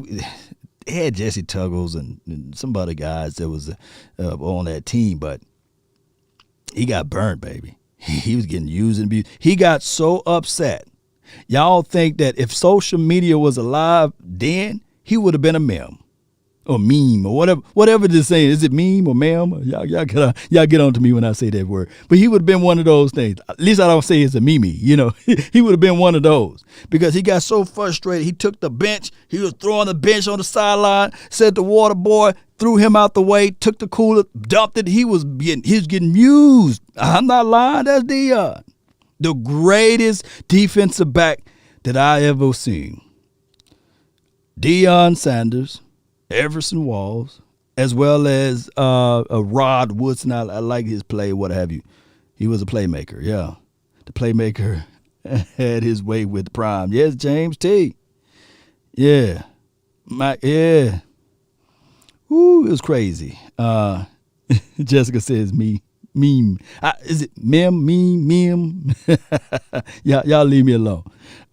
[SPEAKER 1] had Jesse Tuggles and some other guys that was on that team, but he got burned, baby. He was getting used and abused. He got so upset. Y'all think that if social media was alive then, he would have been a meme or meme or whatever this saying. Is it meme or meme? Y'all get on to me when I say that word. But he would have been one of those things. At least I don't say it's a meme, He would have been one of those because he got so frustrated. He took the bench. He was throwing the bench on the sideline, said the water boy, threw him out the way, took the cooler, dumped it. He was getting used. I'm not lying. That's Deion. The greatest defensive back that I ever seen. Deion Sanders, Everson Walls, as well as Rod Woodson. I like his play, what have you. He was a playmaker, yeah. The playmaker had his way with prime. Yes, James T. Yeah. Ooh, it was crazy. Jessica says me. Meme. Is it meme? Y'all leave me alone.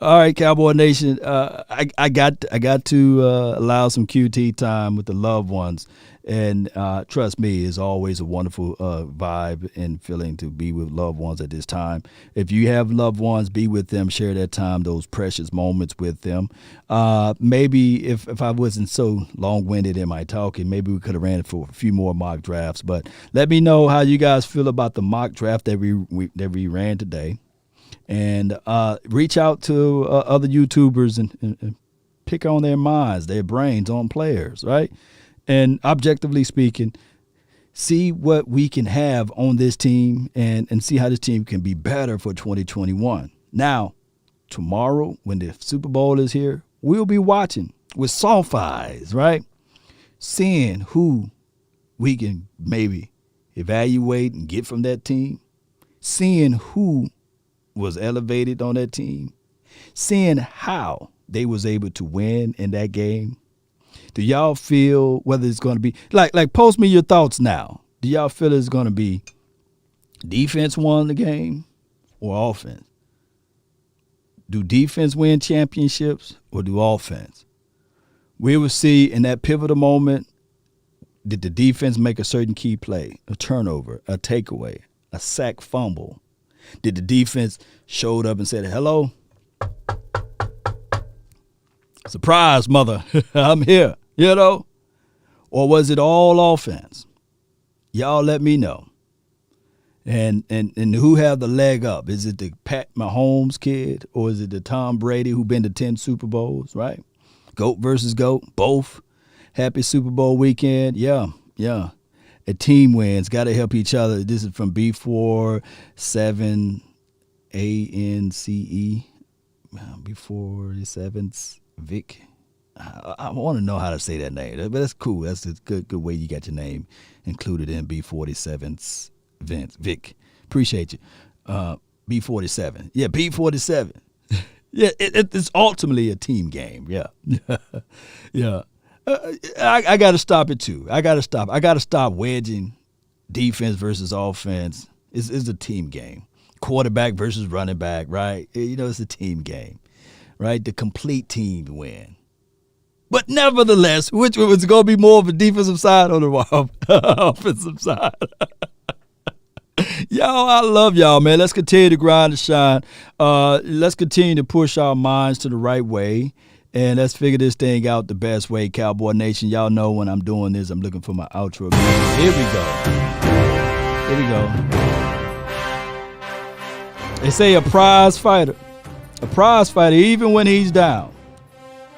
[SPEAKER 1] All right, Cowboy Nation. I got to allow some QT time with the loved ones, and trust me, it's always a wonderful vibe and feeling to be with loved ones at this time. If you have loved ones, be with them, share that time, those precious moments with them. Maybe if I wasn't so long-winded in my talking, maybe we could have ran it for a few more mock drafts. But let me know how you guys feel about the mock draft that we ran today. And reach out to other YouTubers and pick on their minds, their brains on players, right? And objectively speaking, see what we can have on this team and see how this team can be better for 2021. Now, tomorrow, when the Super Bowl is here, we'll be watching with soft eyes, right? Seeing who we can maybe evaluate and get from that team. Seeing who was elevated on that team, seeing how they was able to win in that game. Do y'all feel whether it's going to be like post me your thoughts now? Do y'all feel it's going to be defense won the game or offense? Do defense win championships or do offense? We will see in that pivotal moment, did the defense make a certain key play, a turnover, a takeaway, a sack fumble? Did the defense showed up and said, hello? Surprise, mother. I'm here, you know? Or was it all offense? Y'all let me know. And who have the leg up? Is it the Pat Mahomes kid or is it the Tom Brady who been to 10 Super Bowls, right? GOAT versus GOAT, both. Happy Super Bowl weekend. Yeah. A team wins. Got to help each other. This is from B47ANCE. B47 Vic. I want to know how to say that name, but that's cool. That's a good way you got your name included in B47's Vic. Appreciate you. B47. Yeah, B47. Yeah, it's ultimately a team game. Yeah. Yeah. I got to stop it too. I got to stop wedging defense versus offense. It's a team game. Quarterback versus running back, right? You know, it's a team game, right? The complete team win. But nevertheless, which was going to be more of a defensive side or the offensive side? Y'all, I love y'all, man. Let's continue to grind and shine. Let's continue to push our minds to the right way. And let's figure this thing out the best way, Cowboy Nation. Y'all know when I'm doing this, I'm looking for my outro music. Here we go. They say a prize fighter, even when he's down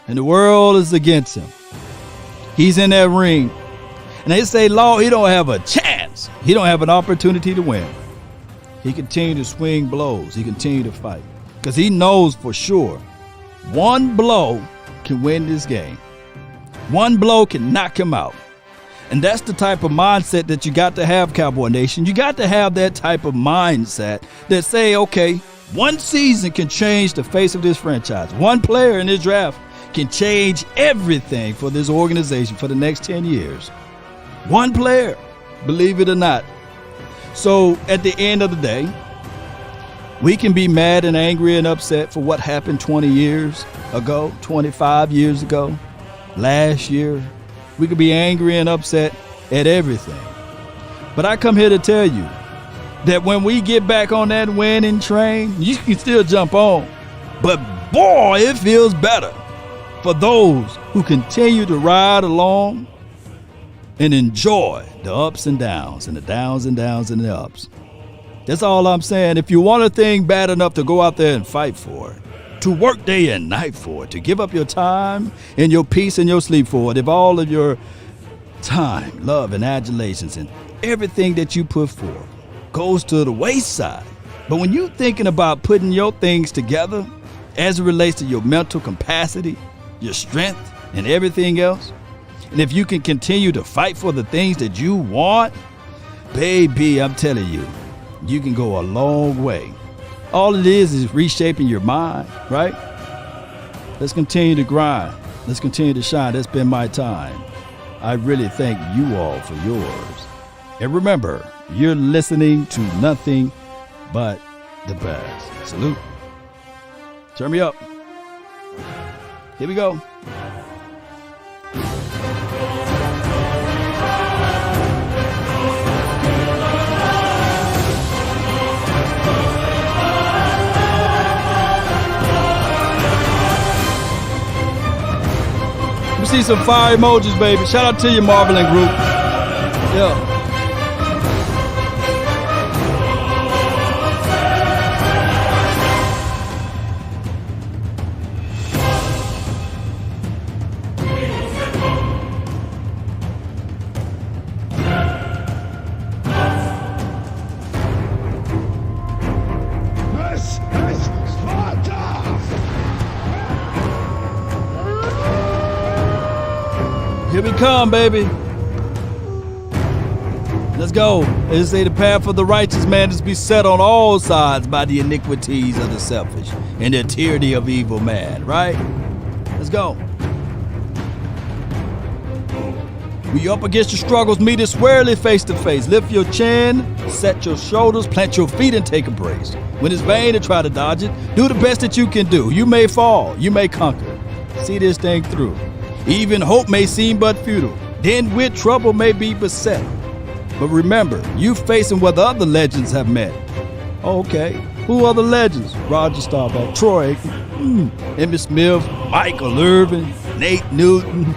[SPEAKER 1] and the world is against him, he's in that ring. And they say, Lord, he don't have a chance. He don't have an opportunity to win. He continue to swing blows. He continue to fight because he knows for sure one blow can win this game. One blow can knock him out. And that's the type of mindset that you got to have, Cowboy Nation. You got to have that type of mindset that say, okay, one season can change the face of this franchise. One player in this draft can change everything for this organization for the next 10 years. One player, believe it or not. So at the end of the day, we can be mad and angry and upset for what happened 20 years ago, 25 years ago, last year. We could be angry and upset at everything. But I come here to tell you that when we get back on that winning train, you can still jump on. But boy, it feels better for those who continue to ride along and enjoy the ups and downs and the downs and downs and the ups. That's all I'm saying. If you want a thing bad enough to go out there and fight for it, to work day and night for it, to give up your time and your peace and your sleep for it, if all of your time, love, and adulations and everything that you put forth goes to the wayside. But when you're thinking about putting your things together as it relates to your mental capacity, your strength, and everything else, and if you can continue to fight for the things that you want, baby, I'm telling you, you can go a long way. All it is reshaping your mind, right? Let's continue to grind. Let's continue to shine. That's been my time. I really thank you all for yours. And remember, you're listening to nothing but the best. Salute. Turn me up. Here we go. Let me see some fire emojis, baby. Shout out to you, Marveling Group. Yeah. Here we come, baby. Let's go. They say the path of the righteous man is beset on all sides by the iniquities of the selfish and the tyranny of evil man, right? Let's go. We up against your struggles, meet it squarely face to face. Lift your chin, set your shoulders, plant your feet and take a brace. When it's vain to try to dodge it, do the best that you can do. You may fall, you may conquer. See this thing through. Even hope may seem but futile. Then with trouble may be beset. But remember, you facing what the other legends have met. Okay, who are the legends? Roger Staubach, Troy, Emmitt Smith, Michael Irvin, Nate Newton.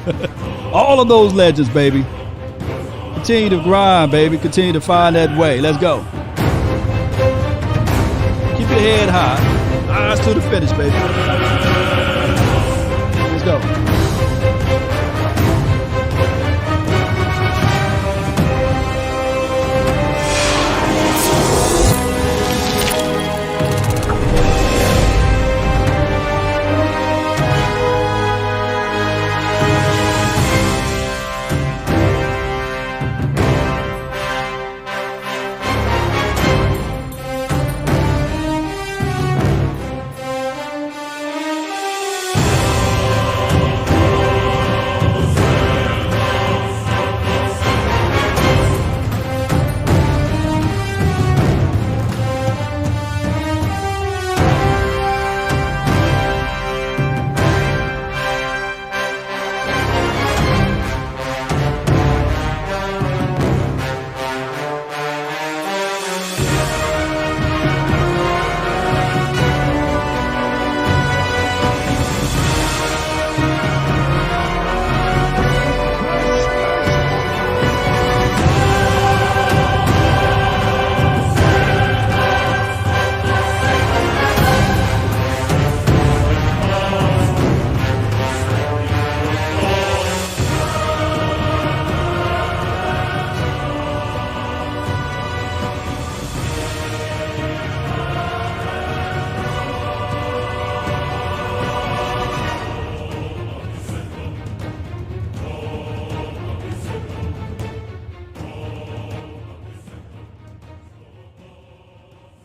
[SPEAKER 1] All of those legends, baby. Continue to grind, baby. Continue to find that way. Let's go. Keep your head high. Eyes to the finish, baby. Let's go.